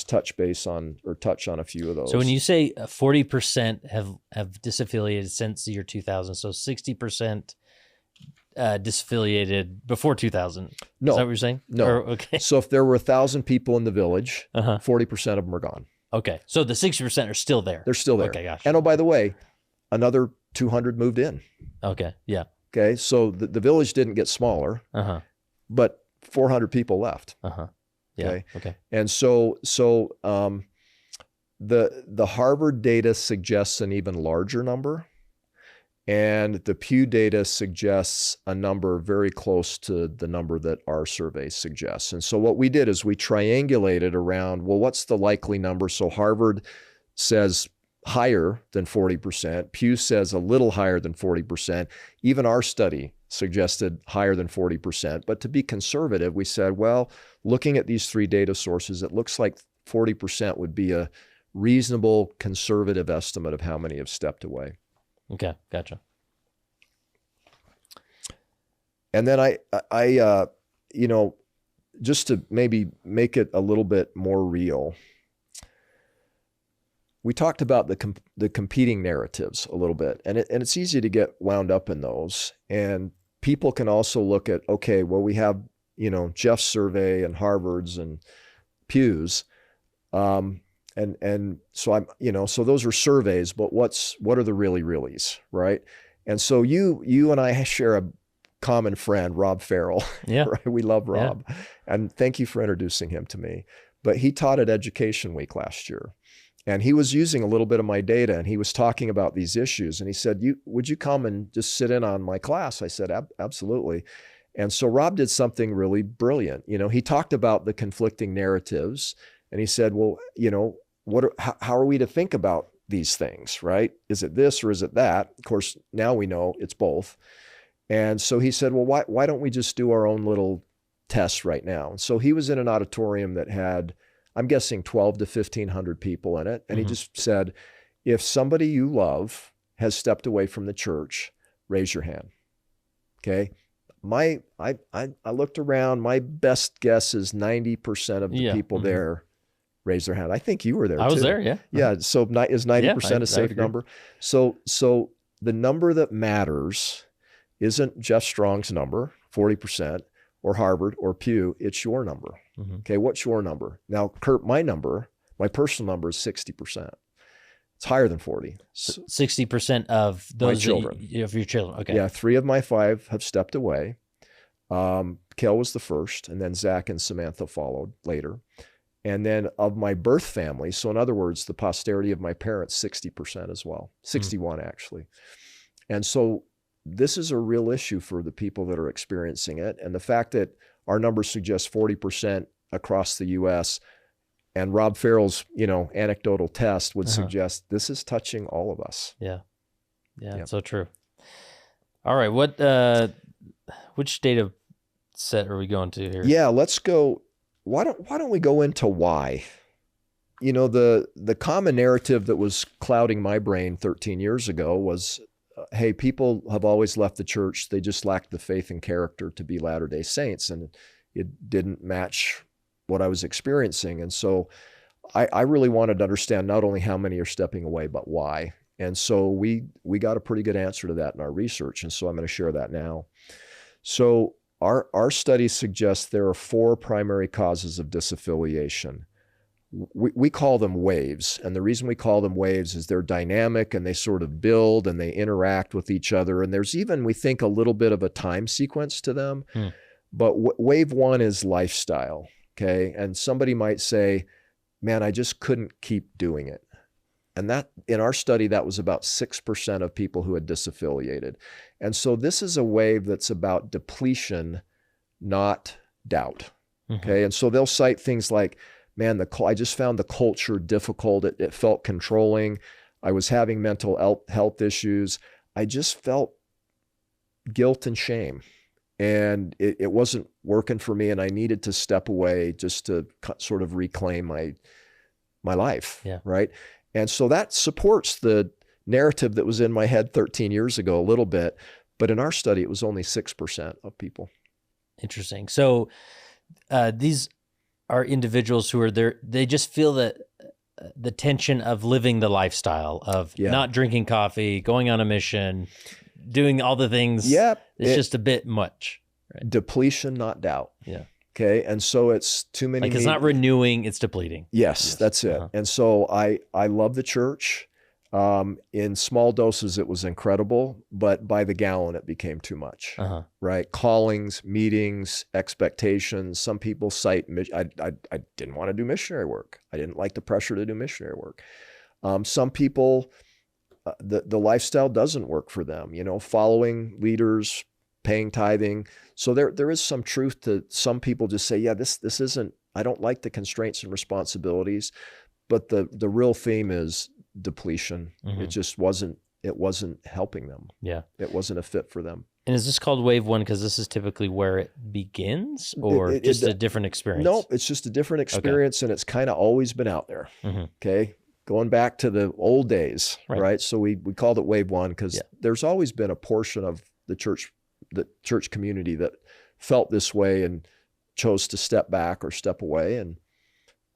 touch on a few of those. So when you say 40% have disaffiliated since the year 2000, so 60% disaffiliated before 2000. No. Is that what you're saying? No. Okay. So if there were 1,000 people in the village, 40% of them are gone. Okay. So the 60% are still there. They're still there. Okay, gosh. And oh, by the way, another 200 moved in. Okay. Yeah. Okay. So the village didn't get smaller, but 400 people left. Yeah. Okay. And so the Harvard data suggests an even larger number, and the Pew data suggests a number very close to the number that our survey suggests. And so what we did is we triangulated around, well, what's the likely number? So Harvard says higher than 40%. Pew says a little higher than 40%. Even our study suggested higher than 40%. But to be conservative, we said, well, looking at these three data sources, it looks like 40% would be a reasonable conservative estimate of how many have stepped away. Okay, gotcha. And then I just to maybe make it a little bit more real, we talked about the competing narratives a little bit, and it's easy to get wound up in those. And people can also look at, okay, well, we have Jeff's survey and Harvard's and Pew's, and so so those are surveys, but what are the reallys, right? And so you and I share a common friend, Rob Farrell. Yeah, right? We love Rob, and thank you for introducing him to me. But he taught at Education Week last year, and he was using a little bit of my data, and he was talking about these issues. And he said, would you come and just sit in on my class? I said, absolutely. And so Rob did something really brilliant. He talked about the conflicting narratives, and he said, well, how are we to think about these things, right? Is it this or is it that? Of course, now we know it's both. And so he said, well, why don't we just do our own little tests right now? And so he was in an auditorium that had, I'm guessing 12 to 1,500 people in it. And he just said, if somebody you love has stepped away from the church, raise your hand. Okay. I looked around, my best guess is 90% of the people there raise their hand. I think you were there too. I was there, yeah. Yeah. So is 90% a safe number? So the number that matters isn't Jeff Strong's number, 40%, or Harvard or Pew. It's your number. Okay. What's your number? Now, Kurt, my personal number is 60%. It's higher than 40. 60% of those children. Of your children. Okay. Yeah. 3 of my 5 have stepped away. Kel was the first, and then Zach and Samantha followed later. And then of my birth family, so in other words, the posterity of my parents, 60% as well, 61 actually. And so this is a real issue for the people that are experiencing it. And the fact that our numbers suggest 40% across the U.S., and Rob Farrell's, anecdotal test would suggest this is touching all of us. Yeah. It's so true. All right. Which data set are we going to here? Yeah, let's go. Why don't we go into why? The common narrative that was clouding my brain 13 years ago was, hey, people have always left the church. They just lacked the faith and character to be Latter-day Saints, and it didn't match what I was experiencing. And so I really wanted to understand not only how many are stepping away, but why. And so we got a pretty good answer to that in our research. And so I'm going to share that now. So our studies suggest there are 4 primary causes of disaffiliation. We call them waves. And the reason we call them waves is they're dynamic and they sort of build and they interact with each other. And there's even, we think, a little bit of a time sequence to them. But wave 1 is lifestyle. Okay. And somebody might say, man, I just couldn't keep doing it. And that, in our study, that was about 6% of people who had disaffiliated. And so this is a wave that's about depletion, not doubt. Okay. And so they'll cite things like, man, I just found the culture difficult. It felt controlling. I was having mental health issues. I just felt guilt and shame. And it wasn't working for me, and I needed to step away just to sort of reclaim my life, right? And so that supports the narrative that was in my head 13 years ago a little bit, but in our study, it was only 6% of people. Interesting. So these are individuals who are there, they just feel that the tension of living the lifestyle of not drinking coffee, going on a mission, doing all the things. It's just a bit much. Right? Depletion, not doubt. Yeah. Okay. And so it's too many. Like it's not renewing, it's depleting. Yes. That's it. And so I love the church. In small doses, it was incredible, but by the gallon, it became too much, right? Callings, meetings, expectations. Some people cite, I didn't want to do missionary work. I didn't like the pressure to do missionary work. Some people, the lifestyle doesn't work for them, following leaders, paying tithing. So there is some truth to some people just say, yeah, this isn't, I don't like the constraints and responsibilities, but the real theme is depletion. It just wasn't helping them. Yeah. It wasn't a fit for them. And is this called wave 1 because this is typically where it begins, or a different experience? No, it's just a different experience, and it's kind of always been out there. Okay. Going back to the old days, right? So we called it wave 1 because there's always been a portion of the church community that felt this way and chose to step back or step away,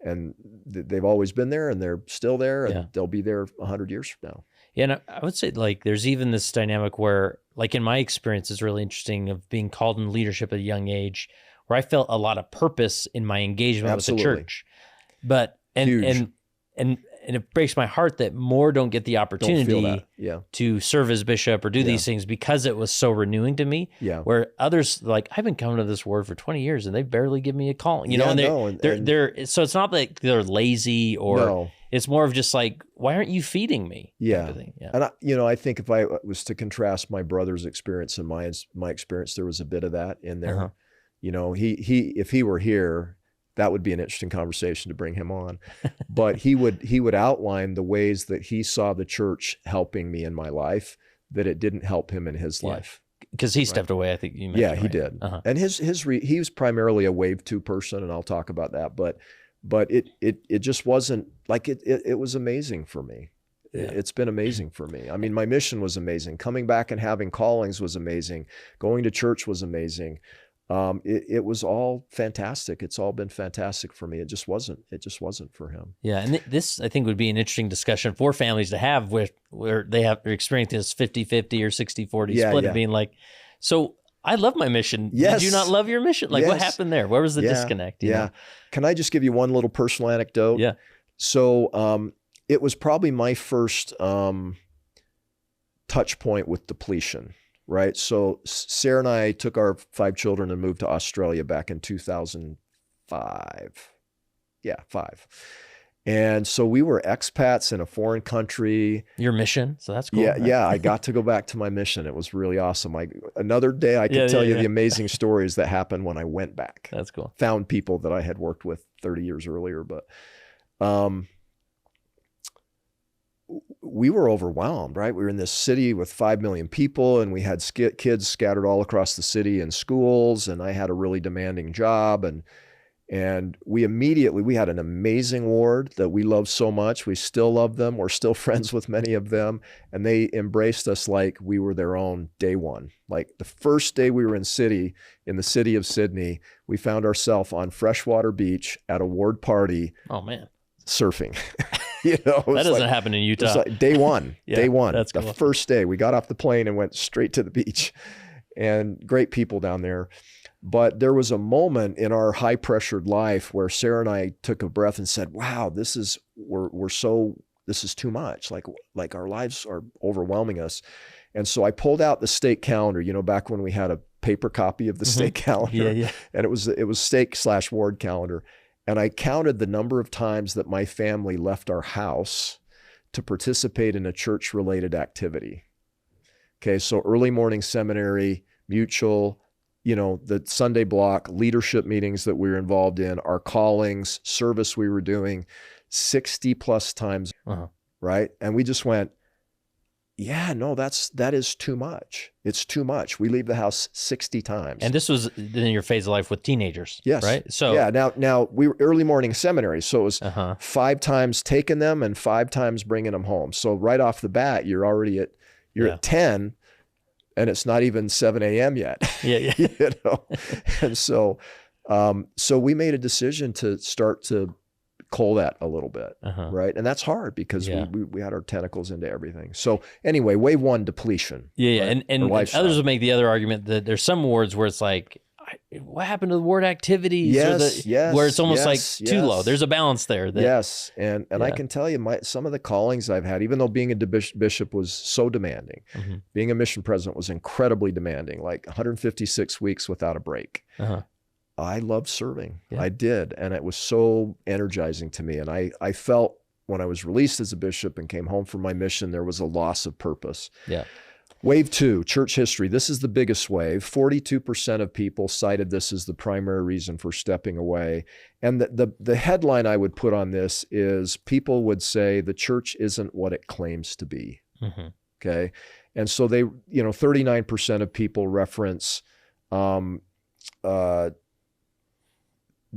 and they've always been there, and they're still there, and they'll be there 100 years from now. Yeah, and I would say like there's even this dynamic where, like in my experience, is really interesting of being called in leadership at a young age, where I felt a lot of purpose in my engagement with the church, but and it breaks my heart that more don't get the opportunity to serve as bishop or do these things because it was so renewing to me. Yeah. Where others, like, I've been coming to this word for 20 years and they barely give me a call. They're so it's not like they're lazy or it's more of just like, why aren't you feeding me? Yeah. And I think if I was to contrast my brother's experience and my experience, there was a bit of that in there. He if he were here, That would be an interesting conversation to bring him on. But he would outline the ways that he saw the church helping me in my life, that it didn't help him in his life. Because he stepped away, I think you mentioned. Yeah, he did. And he was primarily a wave 2 person, and I'll talk about that. But it just wasn't like it was amazing for me. Yeah. It's been amazing for me. I mean, my mission was amazing. Coming back and having callings was amazing. Going to church was amazing. It was all fantastic. It's all been fantastic for me. It just wasn't for him. Yeah. And this, I think, would be an interesting discussion for families to have where they have experienced this 50-50 or 60-40 split of being like, so I love my mission. Yes. Did you not love your mission? Like, what happened there? Where was the disconnect? You know? Can I just give you one little personal anecdote? Yeah. So it was probably my first touch point with depletion. Right. So Sarah and I took our 5 children and moved to Australia back in 2005. Yeah, 5. And so we were expats in a foreign country. Your mission. So that's cool. Yeah. Right? Yeah. I got to go back to my mission. It was really awesome. Another day I could tell you the amazing stories that happened when I went back. That's cool. Found people that I had worked with 30 years earlier, but, we were overwhelmed, right? We were in this city with 5 million people, and we had kids scattered all across the city in schools, and I had a really demanding job. And we had an amazing ward that we loved so much. We still love them. We're still friends with many of them. And they embraced us like we were their own day one. Like the first day we were in the city of Sydney, we found ourselves on Freshwater Beach at a ward party. Oh, man. Surfing. You know, that doesn't happen in Utah. It's like day one. Day one. That's the cool. First day, we got off the plane and went straight to the beach, and great people down there. But there was a moment in our high pressured life where Sarah and I took a breath and said, "Wow, this is too much. Like our lives are overwhelming us." And so I pulled out the stake calendar. You know, back when we had a paper copy of the stake calendar, and it was stake/ward calendar. And I counted the number of times that my family left our house to participate in a church-related activity. Okay, so early morning seminary, mutual, the Sunday block, leadership meetings that we were involved in, our callings, service we were doing, 60 plus times, right? And we just went, yeah, no, that is too much. It's too much. We leave the house 60 times. And this was in your phase of life with teenagers, yes. Right? So yeah, now we were early morning seminary, so it was 5 times taking them and 5 times bringing them home. So right off the bat, you're already at 10, and it's not even 7 a.m. yet. Yeah. And so we made a decision to start to cull that a little bit, right? And that's hard because we had our tentacles into everything. So anyway, wave 1, depletion. Yeah, right? And others will make the other argument that there's some wards where it's like, what happened to the ward activities? Where it's almost like too low. There's a balance there. And I can tell you, some of the callings I've had, even though being a bishop was so demanding, being a mission president was incredibly demanding, like 156 weeks without a break. I loved serving. I did. And it was so energizing to me. And I felt when I was released as a bishop and came home from my mission, there was a loss of purpose. Yeah. Wave 2, church history. This is the biggest wave. 42% of people cited this as the primary reason for stepping away. And the headline I would put on this is people would say the church isn't what it claims to be. Okay. And so 39% of people reference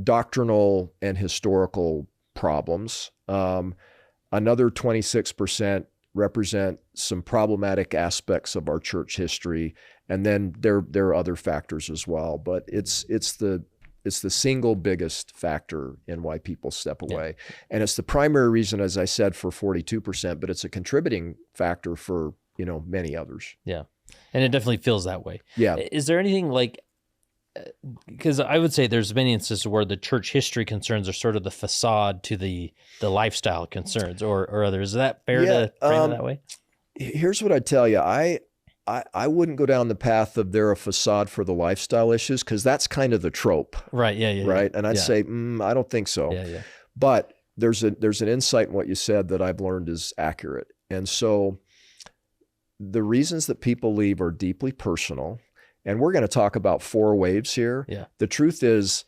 doctrinal and historical problems. Another 26% represent some problematic aspects of our church history, and then there are other factors as well. But it's the single biggest factor in why people step away, and it's the primary reason, as I said, for 42%. But it's a contributing factor for many others. Yeah, and it definitely feels that way. Yeah. Is there anything like? Because I would say there's many instances where the church history concerns are sort of the facade to the lifestyle concerns or others. Is that fair to frame it that way? Here's what I'd tell you. I wouldn't go down the path of they're a facade for the lifestyle issues, because that's kind of the trope. Right. Yeah. Right. And I'd say, I don't think so. Yeah. But there's an insight in what you said that I've learned is accurate. And so the reasons that people leave are deeply personal. And we're going to talk about 4 waves here. Yeah. The truth is,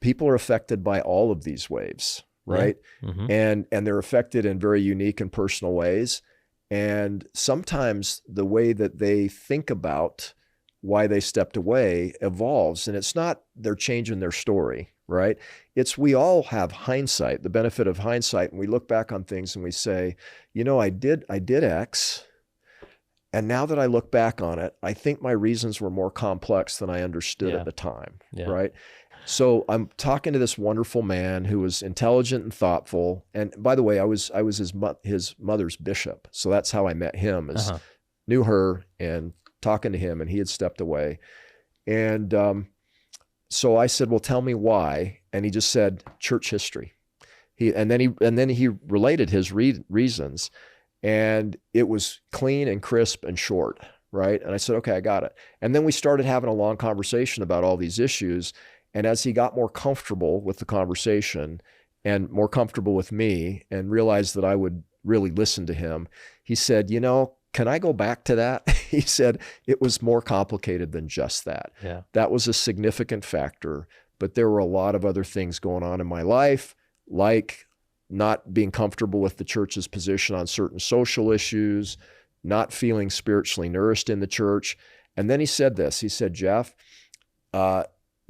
people are affected by all of these waves, right? Yeah. Mm-hmm. And they're affected in very unique and personal ways. And sometimes the way that they think about why they stepped away evolves, and it's not they're changing their story, right? It's we all have hindsight, the benefit of hindsight, and we look back on things and we say, I did X, and now that I look back on it, I think my reasons were more complex than I understood at the time, right? So I'm talking to this wonderful man who was intelligent and thoughtful. And by the way, I was his mother's bishop. So that's how I met him, knew her and talking to him, and he had stepped away. And so I said, well, tell me why. And he just said, church history. And then he related his reasons, and it was clean and crisp and short, right? And I said, okay, I got it. And then we started having a long conversation about all these issues. And as he got more comfortable with the conversation and more comfortable with me and realized that I would really listen to him, he said, can I go back to that? He said, it was more complicated than just that. Yeah. That was a significant factor, but there were a lot of other things going on in my life, like not being comfortable with the church's position on certain social issues, not feeling spiritually nourished in the church. And then he said this, he said, Jeff,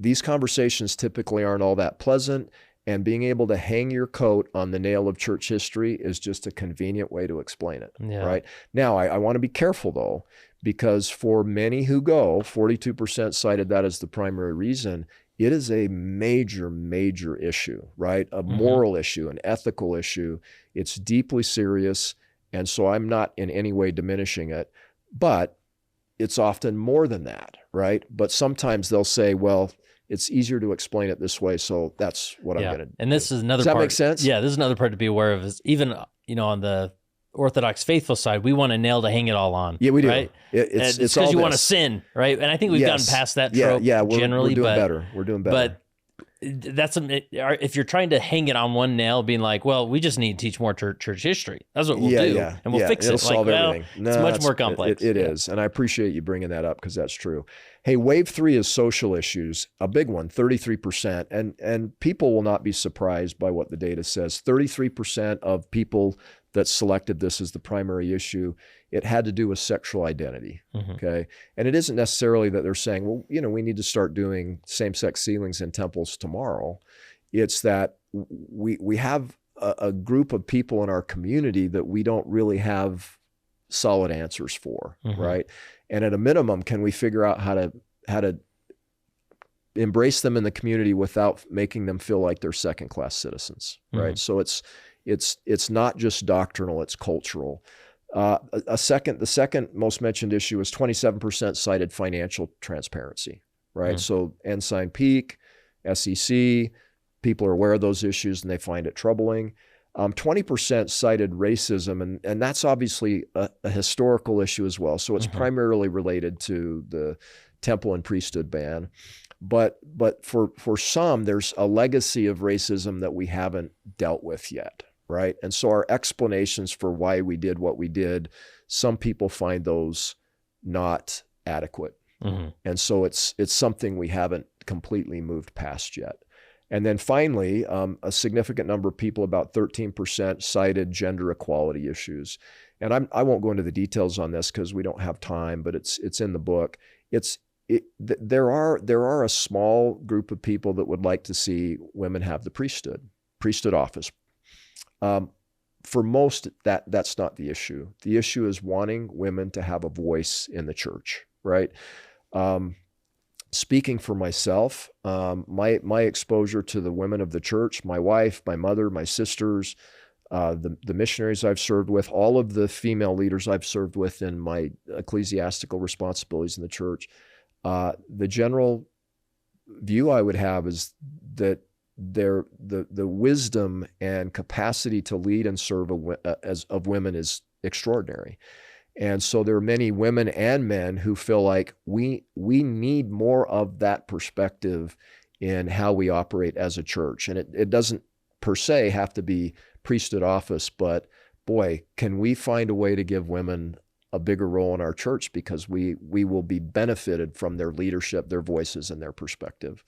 these conversations typically aren't all that pleasant, and being able to hang your coat on the nail of church history is just a convenient way to explain it, right? Now, I want to be careful though, because for many who go, 42% cited that as the primary reason. It is a major, major issue, right? A moral issue, an ethical issue. It's deeply serious, and so I'm not in any way diminishing it, but it's often more than that, right? But sometimes they'll say, well, it's easier to explain it this way, so that's what I'm going to do. And this is another part. Does that make sense? Yeah, this is another part to be aware of. Is even on the Orthodox faithful side, we want a nail to hang it all on. Yeah, we do. Right? It's because you want to sin, right? And I think we've gotten past that trope. We're doing better. We're doing better. But that's if you're trying to hang it on one nail, being like, well, we just need to teach more church history. That's what we'll do, and we'll fix it. It'll solve everything. No, it's much more complex. It is, and I appreciate you bringing that up because that's true. Hey, wave 3 is social issues, a big one, 33%, and people will not be surprised by what the data says. 33% of people that selected this as the primary issue, it had to do with sexual identity, okay? And it isn't necessarily that they're saying, well, we need to start doing same-sex sealings in temples tomorrow. It's that we have a group of people in our community that we don't really have solid answers for, right? And at a minimum, can we figure out how to embrace them in the community without making them feel like they're second-class citizens, right? So it's not just doctrinal, it's cultural. The second most mentioned issue is 27% cited financial transparency, right? So Ensign Peak, SEC, people are aware of those issues and they find it troubling. 20% cited racism, and that's obviously a historical issue as well. So it's primarily related to the temple and priesthood ban. But for some, there's a legacy of racism that we haven't dealt with yet, right? And so our explanations for why we did what we did, some people find those not adequate. And so it's something we haven't completely moved past yet. And then finally, a significant number of people, about 13%, cited gender equality issues. And I won't go into the details on this because we don't have time, but it's in the book. There are a small group of people that would like to see women have the priesthood office. For most, that's not the issue. The issue is wanting women to have a voice in the church, right? Speaking for myself, my exposure to the women of the church, my wife, my mother, my sisters, the missionaries I've served with, all of the female leaders I've served with in my ecclesiastical responsibilities in the church, the general view I would have is that the wisdom and capacity to lead and serve of women is extraordinary. And so there are many women and men who feel like we need more of that perspective in how we operate as a church. And it doesn't per se have to be priesthood office, but boy, can we find a way to give women a bigger role in our church, because we will be benefited from their leadership, their voices, and their perspective.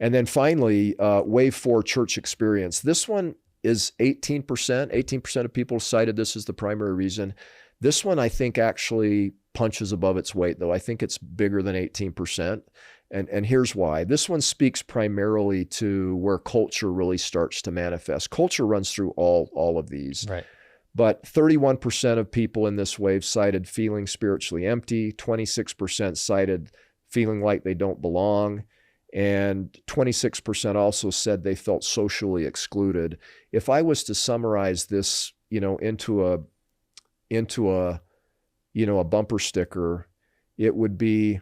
And then finally, wave 4, church experience. This one is 18%. 18% of people cited this as the primary reason. This one, I think, actually punches above its weight, though. I think it's bigger than 18%. And here's why. This one speaks primarily to where culture really starts to manifest. Culture runs through all of these. Right. But 31% of people in this wave cited feeling spiritually empty. 26% cited feeling like they don't belong. And 26% also said they felt socially excluded. If I was to summarize this, into a bumper sticker, it would be,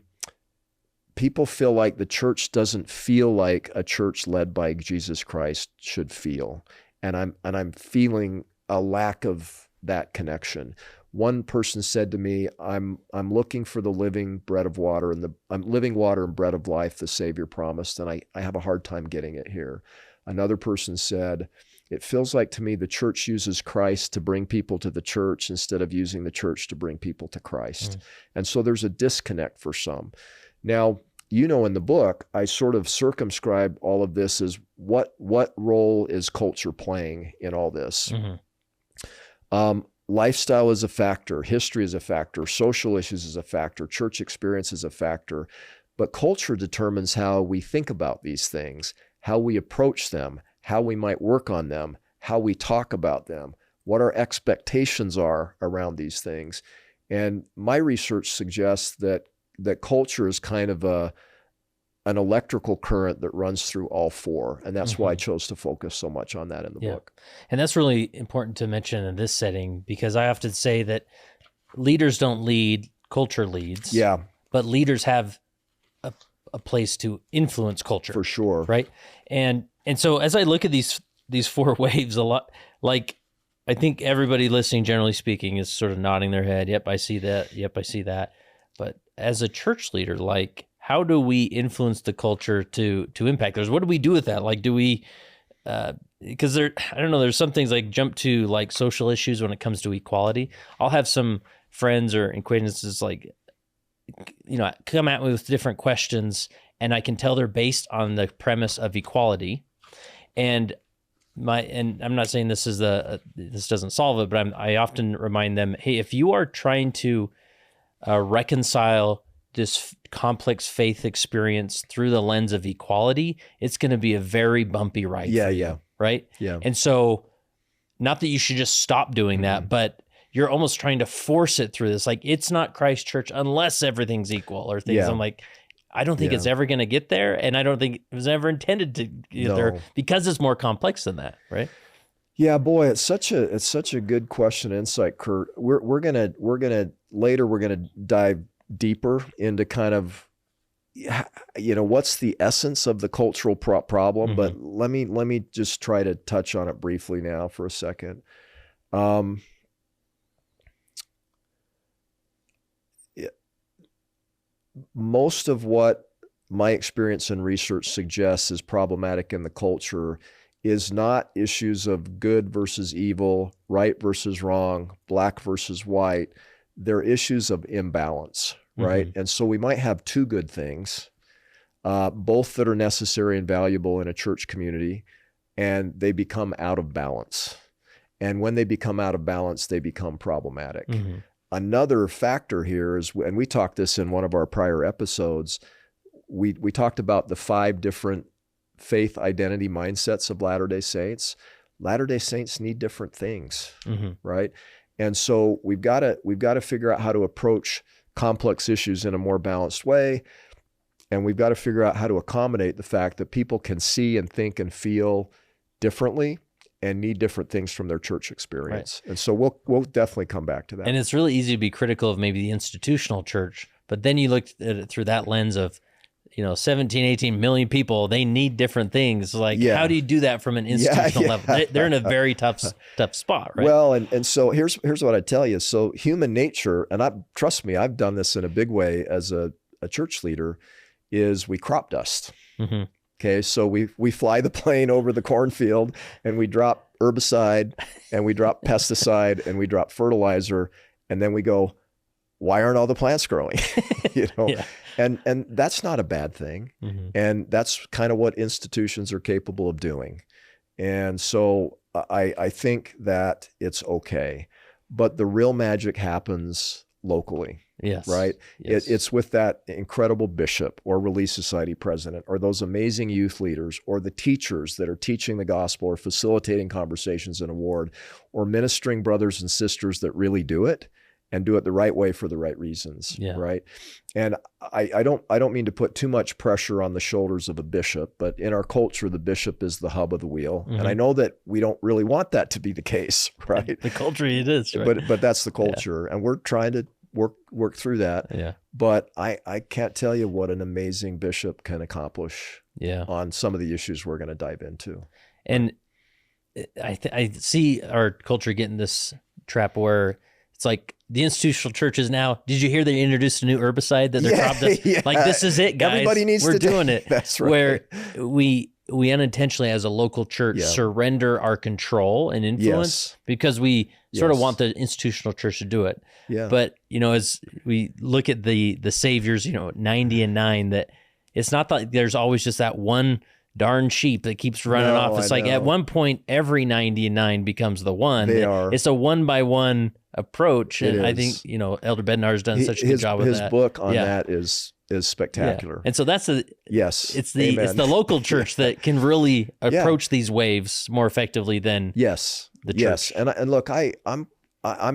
people feel like the church doesn't feel like a church led by Jesus Christ should feel. And I'm feeling a lack of that connection. One person said to me, I'm looking for the living bread of water and I'm living water and bread of life the Savior promised, and I have a hard time getting it here. Another person said, it feels like to me the church uses Christ to bring people to the church instead of using the church to bring people to Christ. And so there's a disconnect for some. Now, in the book, I sort of circumscribe all of this as what role is culture playing in all this? Lifestyle is a factor, history is a factor, social issues is a factor, church experience is a factor, but culture determines how we think about these things, how we approach them, how we might work on them, how we talk about them, what our expectations are around these things. And my research suggests that culture is kind of an electrical current that runs through all four. And that's why I chose to focus so much on that in the book. And that's really important to mention in this setting, because I often say that leaders don't lead, culture leads. Yeah. But leaders have a place to influence culture. For sure. Right. And so as I look at these four waves a lot, like I think everybody listening, generally speaking, is sort of nodding their head. Yep, I see that. Yep, I see that. But as a church leader, like, how do we influence the culture to impact others? What do we do with that? Like, do we, because I don't know, there's some things like jump to like social issues when it comes to equality. I'll have some friends or acquaintances like, come at me with different questions, and I can tell they're based on the premise of equality. And I'm not saying this is this doesn't solve it, but I often remind them, hey, if you are trying to reconcile this complex faith experience through the lens of equality, it's going to be a very bumpy ride. Yeah. Right? Yeah. And so, not that you should just stop doing that, but you're almost trying to force it through this. Like, it's not Christ Church unless everything's equal or things. Yeah. I'm like, I don't think it's ever going to get there, and I don't think it was ever intended to get there, because it's more complex than that, right? Yeah, boy, it's such a good question, insight, Kurt. We're gonna dive deeper into kind of, what's the essence of the cultural problem. But let me just try to touch on it briefly now for a second. Most of what my experience and research suggests is problematic in the culture is not issues of good versus evil, right versus wrong, black versus white. They're issues of imbalance, right? And so we might have two good things, both that are necessary and valuable in a church community, and they become out of balance. And when they become out of balance, they become problematic. Another factor here is, and we talked this in one of our prior episodes, we talked about the 5 different faith identity mindsets of Latter-day Saints. Latter-day Saints need different things, right? And so we've got to figure out how to approach complex issues in a more balanced way. And we've got to figure out how to accommodate the fact that people can see and think and feel differently and need different things from their church experience. Right. And so we'll definitely come back to that. And it's really easy to be critical of maybe the institutional church, but then you look at it through that lens of, 17, 18 million people, they need different things. Like, how do you do that from an institutional level? They're in a very tough spot, right? Well, and so here's what I tell you. So human nature, and trust me, I've done this in a big way as a church leader, is we crop dust. Okay, so we fly the plane over the cornfield, and we drop herbicide, and we drop pesticide, and we drop fertilizer, and then we go, why aren't all the plants growing? And that's not a bad thing. Mm-hmm. And that's kind of what institutions are capable of doing. And so I think that it's okay. But the real magic happens locally. Yes. Right? Yes. It's with that incredible bishop or Relief Society president or those amazing youth leaders or the teachers that are teaching the gospel or facilitating conversations in a ward or ministering brothers and sisters that really do it and do it the right way for the right reasons. Yeah. Right. And I don't mean to put too much pressure on the shoulders of a bishop, but in our culture, the bishop is the hub of the wheel. Mm-hmm. And I know that we don't really want that to be the case, right? The culture it is, right? But that's the culture. Yeah. And we're trying to work through that. Yeah. But I can't tell you what an amazing bishop can accomplish on some of the issues we're going to dive into. And I see our culture getting this trap where it's like the institutional churches now. Did you hear they introduced a new herbicide that they're like, this is it, guys. Everybody needs We're doing it. That's right. Where we unintentionally, as a local church, surrender our control and influence because we sort of want the institutional church to do it. Yeah. But, as we look at the saviors, 90 and 9, that it's not that there's always just that one darn sheep that keeps running off. It's like at one point, every 90 and 9 becomes the one. It's a one by one approach. And I think, Elder Bednar's done such a good job with that. His book on that is spectacular. Yeah. And so that's it's the local church that can really approach these waves more effectively than the church. Yes. And look, I'm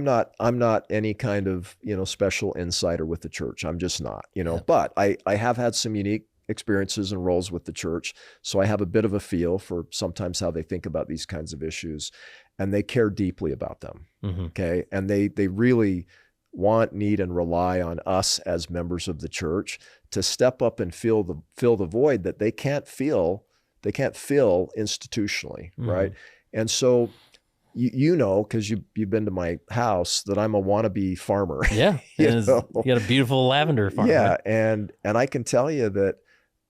not any kind of, special insider with the church. I'm just not, but I have had some unique experiences and roles with the church. So I have a bit of a feel for sometimes how they think about these kinds of issues, and they care deeply about them. Mm-hmm. Okay. And they really want, need, and rely on us as members of the church to step up and fill the void that they can't fill institutionally. Mm-hmm. Right. And so because you've been to my house, that I'm a wannabe farmer. Yeah. You got a beautiful lavender farm. Yeah. Right? And I can tell you that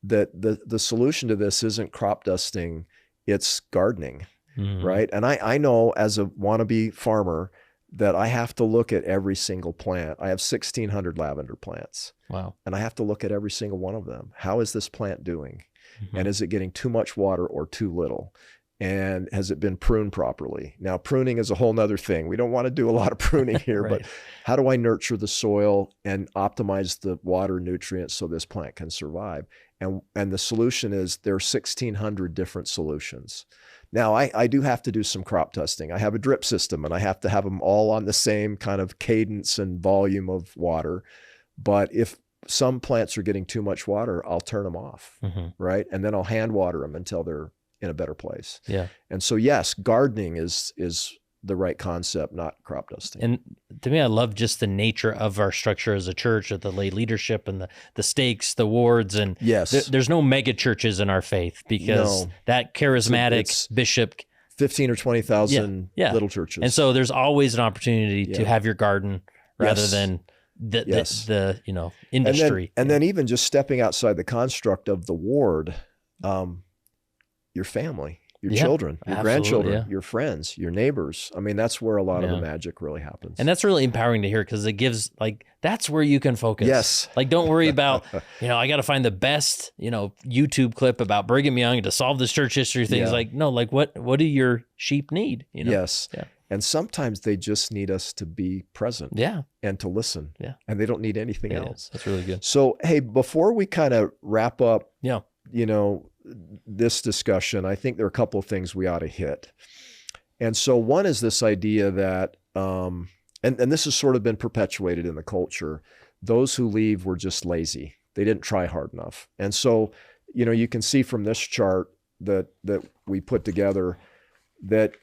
the solution to this isn't crop dusting, it's gardening. Mm-hmm. Right. And I know as a wannabe farmer that I have to look at every single plant. I have 1,600 lavender plants. Wow. And I have to look at every single one of them. How is this plant doing? Mm-hmm. And is it getting too much water or too little? And has it been pruned properly? Now, pruning is a whole nother thing. We don't want to do a lot of pruning here, right. But how do I nurture the soil and optimize the water nutrients so this plant can survive? And the solution is there are 1,600 different solutions. Now, I do have to do some crop dusting. I have a drip system, and I have to have them all on the same kind of cadence and volume of water. But if some plants are getting too much water, I'll turn them off, mm-hmm. right? And then I'll hand water them until they're in a better place. Yeah. And so, yes, gardening is the right concept, not crop dusting. And to me, I love just the nature of our structure as a church, of the lay leadership and the stakes, the wards. And there's no mega churches in our faith because that charismatic bishop, 15 or 20,000 little churches. And so there's always an opportunity to have your garden rather than the industry. And then even just stepping outside the construct of the ward, your family, your children, your grandchildren, your friends, your neighbors. I mean, that's where a lot of the magic really happens. And that's really empowering to hear, because it gives, that's where you can focus. Yes. Don't worry about, I got to find the best, YouTube clip about Brigham Young to solve this church history thing. It's what do your sheep need? Yes. Yeah. And sometimes they just need us to be present and to listen. Yeah. And they don't need anything else. That's really good. So, hey, before we kind of wrap up, this discussion, I think there are a couple of things we ought to hit. And so one is this idea that, and this has sort of been perpetuated in the culture, those who leave were just lazy. They didn't try hard enough. And so, you can see from this chart that we put together that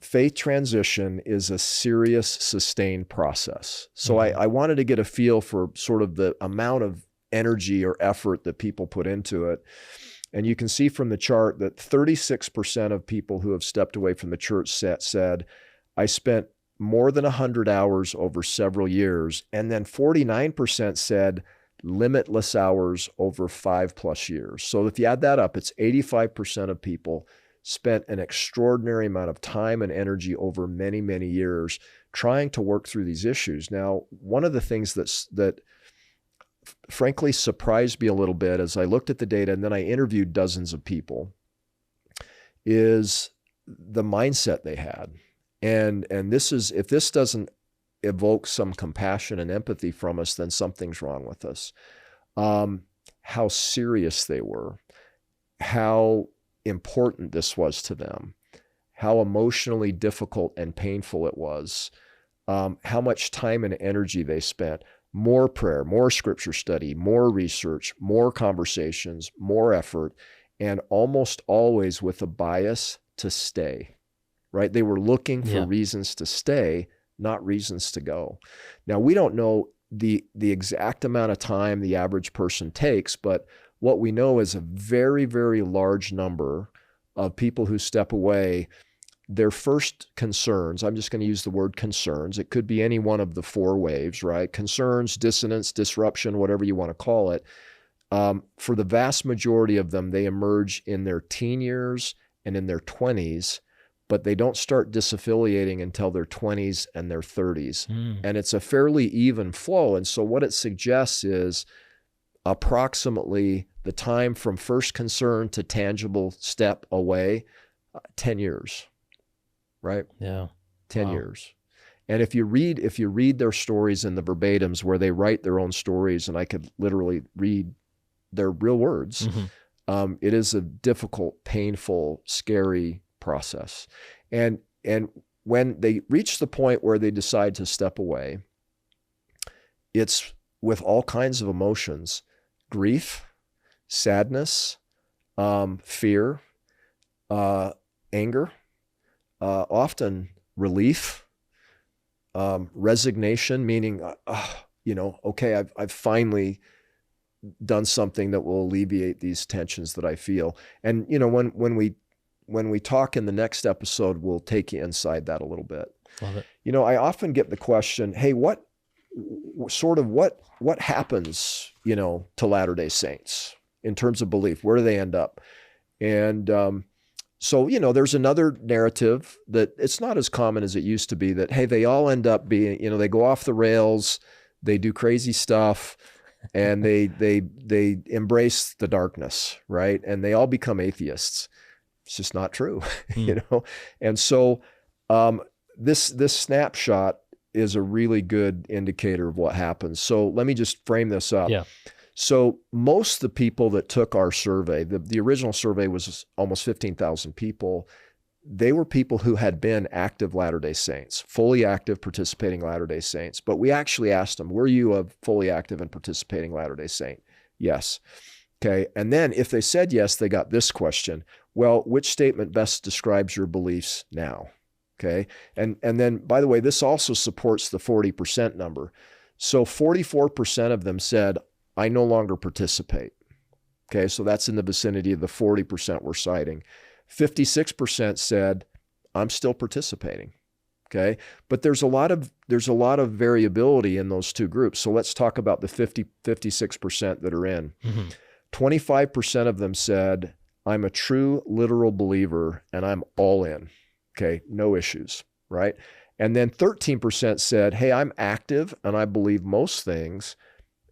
faith transition is a serious, sustained process. So I wanted to get a feel for sort of the amount of energy or effort that people put into it. And you can see from the chart that 36% of people who have stepped away from the church said, I spent more than 100 hours over several years. And then 49% said limitless hours over 5+ years. So if you add that up, it's 85% of people spent an extraordinary amount of time and energy over many, many years trying to work through these issues. Now, one of the things that frankly surprised me a little bit as I looked at the data and then I interviewed dozens of people is the mindset they had. And this is, if this doesn't evoke some compassion and empathy from us, then something's wrong with us. How serious they were, how important this was to them, how emotionally difficult and painful it was, how much time and energy they spent, more prayer, more scripture study, more research, more conversations, more effort, and almost always with a bias to stay, right? They were looking for reasons to stay, not reasons to go. Now, we don't know the exact amount of time the average person takes, but what we know is a very, very large number of people who step away, their first concerns, I'm just going to use the word concerns. It could be any one of the four waves, right? Concerns, dissonance, disruption, whatever you want to call it. For the vast majority of them, they emerge in their teen years and in their 20s, but they don't start disaffiliating until their 20s and their 30s. And it's a fairly even flow. And so what it suggests is approximately the time from first concern to tangible step away, 10 years, right? Yeah. 10 years. And if you read their stories in the verbatims where they write their own stories, and I could literally read their real words, it is a difficult, painful, scary process. And when they reach the point where they decide to step away, it's with all kinds of emotions: grief, sadness, fear, anger, often relief, resignation, meaning, okay, I've finally done something that will alleviate these tensions that I feel. And, when we talk in the next episode, we'll take you inside that a little bit. Love it. I often get the question, hey, what happens, to Latter-day Saints in terms of belief? Where do they end up? And so, there's another narrative that it's not as common as it used to be, that, hey, they all end up being, they go off the rails, they do crazy stuff, and they embrace the darkness, right? And they all become atheists. It's just not true, And so this snapshot is a really good indicator of what happens. So let me just frame this up. Yeah. So most of the people that took our survey, the original survey was almost 15,000 people. They were people who had been active Latter-day Saints, fully active, participating Latter-day Saints. But we actually asked them, were you a fully active and participating Latter-day Saint? Yes. Okay. And then if they said yes, they got this question: well, which statement best describes your beliefs now? Okay. And then, by the way, this also supports the 40% number. So 44% of them said, I no longer participate. Okay. So that's in the vicinity of the 40% we're citing. 56% said, I'm still participating. Okay. But there's a lot of variability in those two groups. So let's talk about the 56% that are in. 25% of them said, I'm a true literal believer and I'm all in. Okay, no issues, right? And then 13% said, hey, I'm active and I believe most things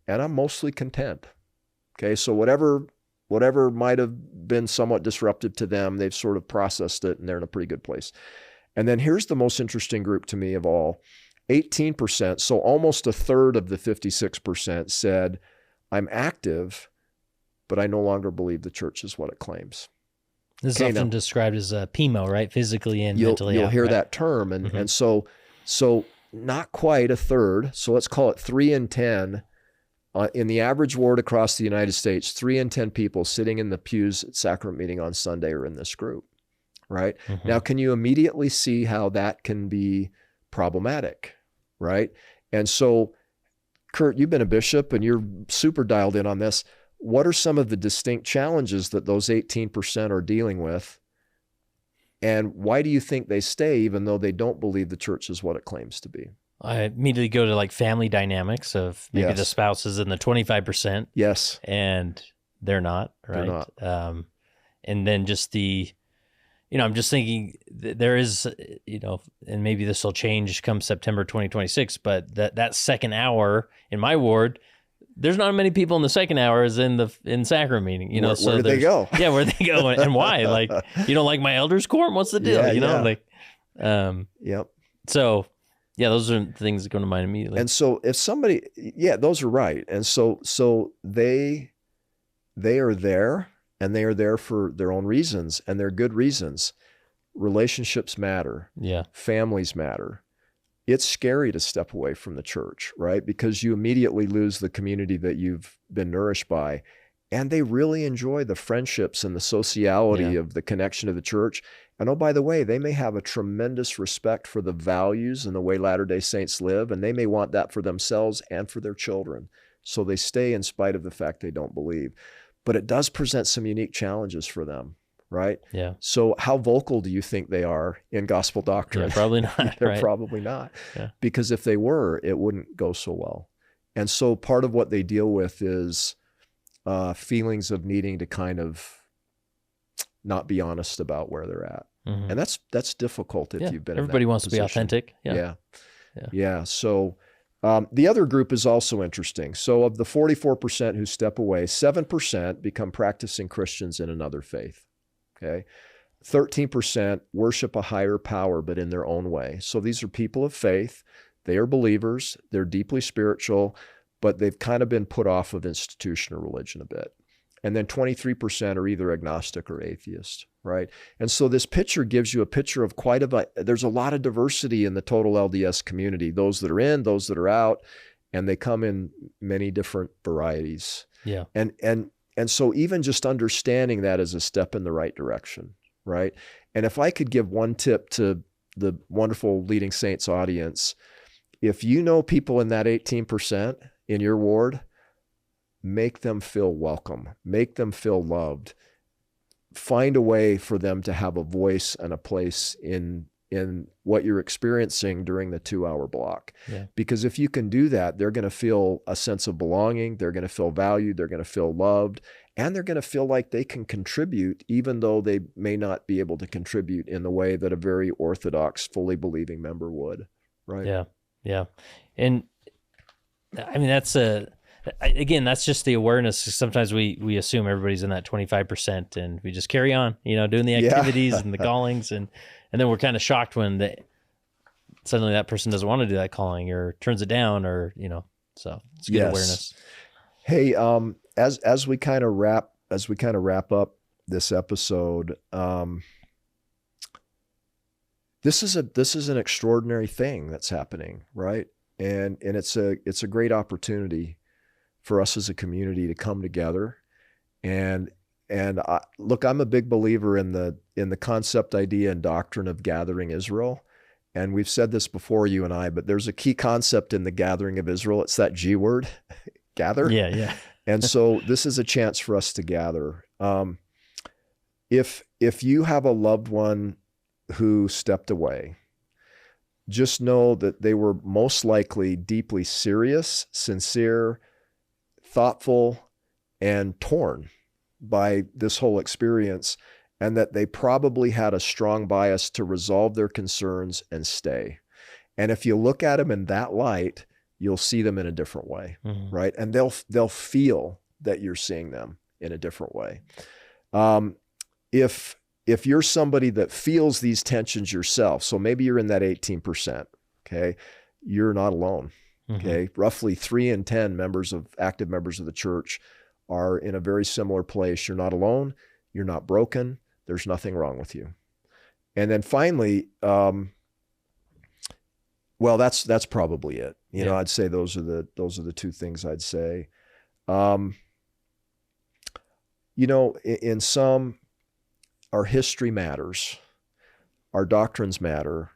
and I'm mostly content. Okay, so whatever might have been somewhat disruptive to them, they've sort of processed it and they're in a pretty good place. And then here's the most interesting group to me of all. 18%, so almost a third of the 56% said, I'm active, but I no longer believe the church is what it claims. This is often described as a PIMO, right? Physically and mentally. You'll hear right? that term. And so not quite a third. So let's call it 3 in 10. In the average ward across the United States, 3 in 10 people sitting in the pews at sacrament meeting on Sunday are in this group, right? Now, can you immediately see how that can be problematic, right? And so, Kurt, you've been a bishop and you're super dialed in on this. What are some of the distinct challenges that those 18% are dealing with? And why do you think they stay even though they don't believe the church is what it claims to be? I immediately go to like family dynamics of maybe the spouse is in the 25%. Yes. And they're not, right? They're not. And then just I'm just thinking there is, and maybe this will change come September 2026, but that second hour in my ward, there's not many people in the second hour as in sacrament meeting, you know. Where do they go? Yeah, where they go and why? Like, you don't like my elders' quorum? What's the deal? Yeah, you know, yeah. like, Yep. So, yeah, those are things that come to mind immediately. And so if somebody, yeah, those are right. And so they are there, and they are there for their own reasons, and they're good reasons. Relationships matter. Yeah. Families matter. It's scary to step away from the church, right? Because you immediately lose the community that you've been nourished by. And they really enjoy the friendships and the sociality of the connection to the church. And oh, by the way, they may have a tremendous respect for the values and the way Latter-day Saints live, and they may want that for themselves and for their children. So they stay in spite of the fact they don't believe. But it does present some unique challenges for them, right? Yeah. So how vocal do you think they are in gospel doctrine? Yeah, probably not. They're right? probably not. Yeah. Because if they were, it wouldn't go so well. And so part of what they deal with is feelings of needing to kind of not be honest about where they're at. Mm-hmm. And that's difficult if you've been Everybody in that wants to be position. authentic. Yeah. So the other group is also interesting. So of the 44% who step away, 7% become practicing Christians in another faith. Okay. 13% worship a higher power, but in their own way. So these are people of faith. They are believers. They're deeply spiritual, but they've kind of been put off of institutional religion a bit. And then 23% are either agnostic or atheist, right? And so this picture gives you a picture of there's a lot of diversity in the total LDS community, those that are in, those that are out, and they come in many different varieties. Yeah. And so even just understanding that is a step in the right direction, right? And if I could give one tip to the wonderful Leading Saints audience, if you know people in that 18% in your ward, make them feel welcome, make them feel loved, find a way for them to have a voice and a place in what you're experiencing during the 2-hour block. Yeah. Because if you can do that, they're going to feel a sense of belonging, they're going to feel valued, they're going to feel loved, and they're going to feel like they can contribute, even though they may not be able to contribute in the way that a very orthodox, fully believing member would, right? Yeah. Yeah. And I mean, again, that's just the awareness. Sometimes we assume everybody's in that 25% and we just carry on, doing the activities and the callings. And then we're kind of shocked when suddenly that person doesn't want to do that calling or turns it down or, so it's good awareness. Hey, as we kind of wrap up this episode, this is an extraordinary thing that's happening, right? And it's a great opportunity for us as a community to come together. And look, I'm a big believer in the concept, idea, and doctrine of gathering Israel. And we've said this before, you and I, but there's a key concept in the gathering of Israel. It's that G word, gather. Yeah. And so this is a chance for us to gather. If you have a loved one who stepped away, just know that they were most likely deeply serious, sincere, thoughtful, and torn by this whole experience, and that they probably had a strong bias to resolve their concerns and stay. And if you look at them in that light, you'll see them in a different way, right? And they'll feel that you're seeing them in a different way. If you're somebody that feels these tensions yourself, so maybe you're in that 18%, okay, you're not alone. Okay, roughly 3 in 10 active members of the church are in a very similar place. You're not alone. You're not broken. There's nothing wrong with you. And then finally, well, that's probably it. I'd say those are the two things I'd say. In some, our history matters, our doctrines matter,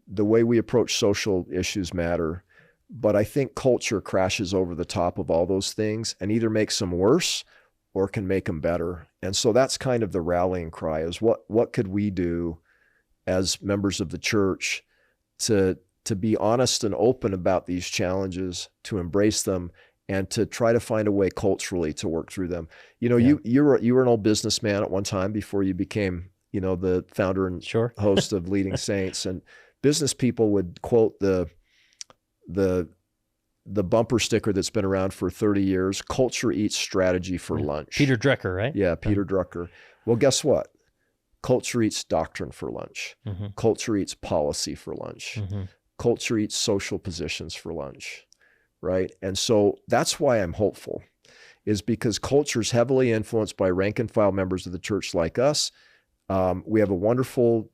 the way we approach social issues matter. But I think culture crashes over the top of all those things and either makes them worse or can make them better. And so that's kind of the rallying cry is what could we do as members of the church to be honest and open about these challenges, to embrace them, and to try to find a way culturally to work through them. You were an old businessman at one time before you became, the founder and host of Leading Saints, and business people would quote the the bumper sticker that's been around for 30 years, culture eats strategy for lunch. Peter Drucker, right? Yeah, Peter Drucker. Well, guess what? Culture eats doctrine for lunch. Culture eats policy for lunch. Culture eats social positions for lunch, right? And so that's why I'm hopeful, is because culture is heavily influenced by rank and file members of the church like us. We have a wonderful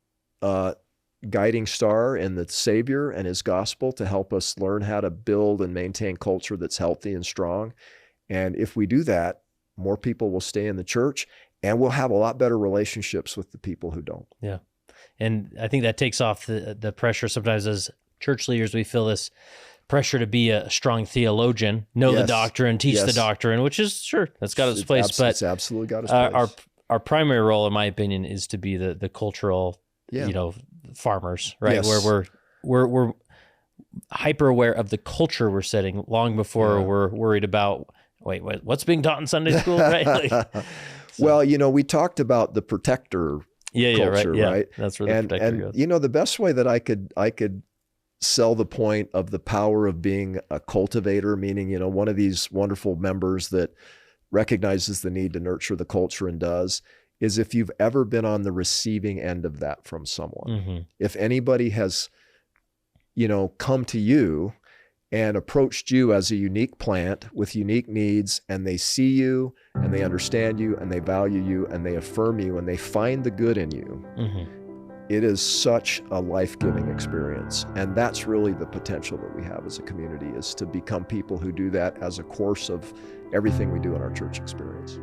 guiding star in the Savior and his gospel to help us learn how to build and maintain culture that's healthy and strong. And if we do that, more people will stay in the church, and we'll have a lot better relationships with the people who don't. Yeah. And I think that takes off the pressure. Sometimes as church leaders, we feel this pressure to be a strong theologian, know the doctrine, teach the doctrine, which is, sure, that's got its place. But it's absolutely got its place. Our primary role, in my opinion, is to be the cultural, farmers, right? Yes. Where we're hyper aware of the culture we're setting long before we're worried about, what's being taught in Sunday school, right? Well, we talked about the protector culture, right? That's where the protector goes. The best way that I could sell the point of the power of being a cultivator, meaning, one of these wonderful members that recognizes the need to nurture the culture and does, is if you've ever been on the receiving end of that from someone. If anybody has, come to you and approached you as a unique plant with unique needs, and they see you and they understand you and they value you and they affirm you and they find the good in you, it is such a life-giving experience. And that's really the potential that we have as a community, is to become people who do that as a course of everything we do in our church experience.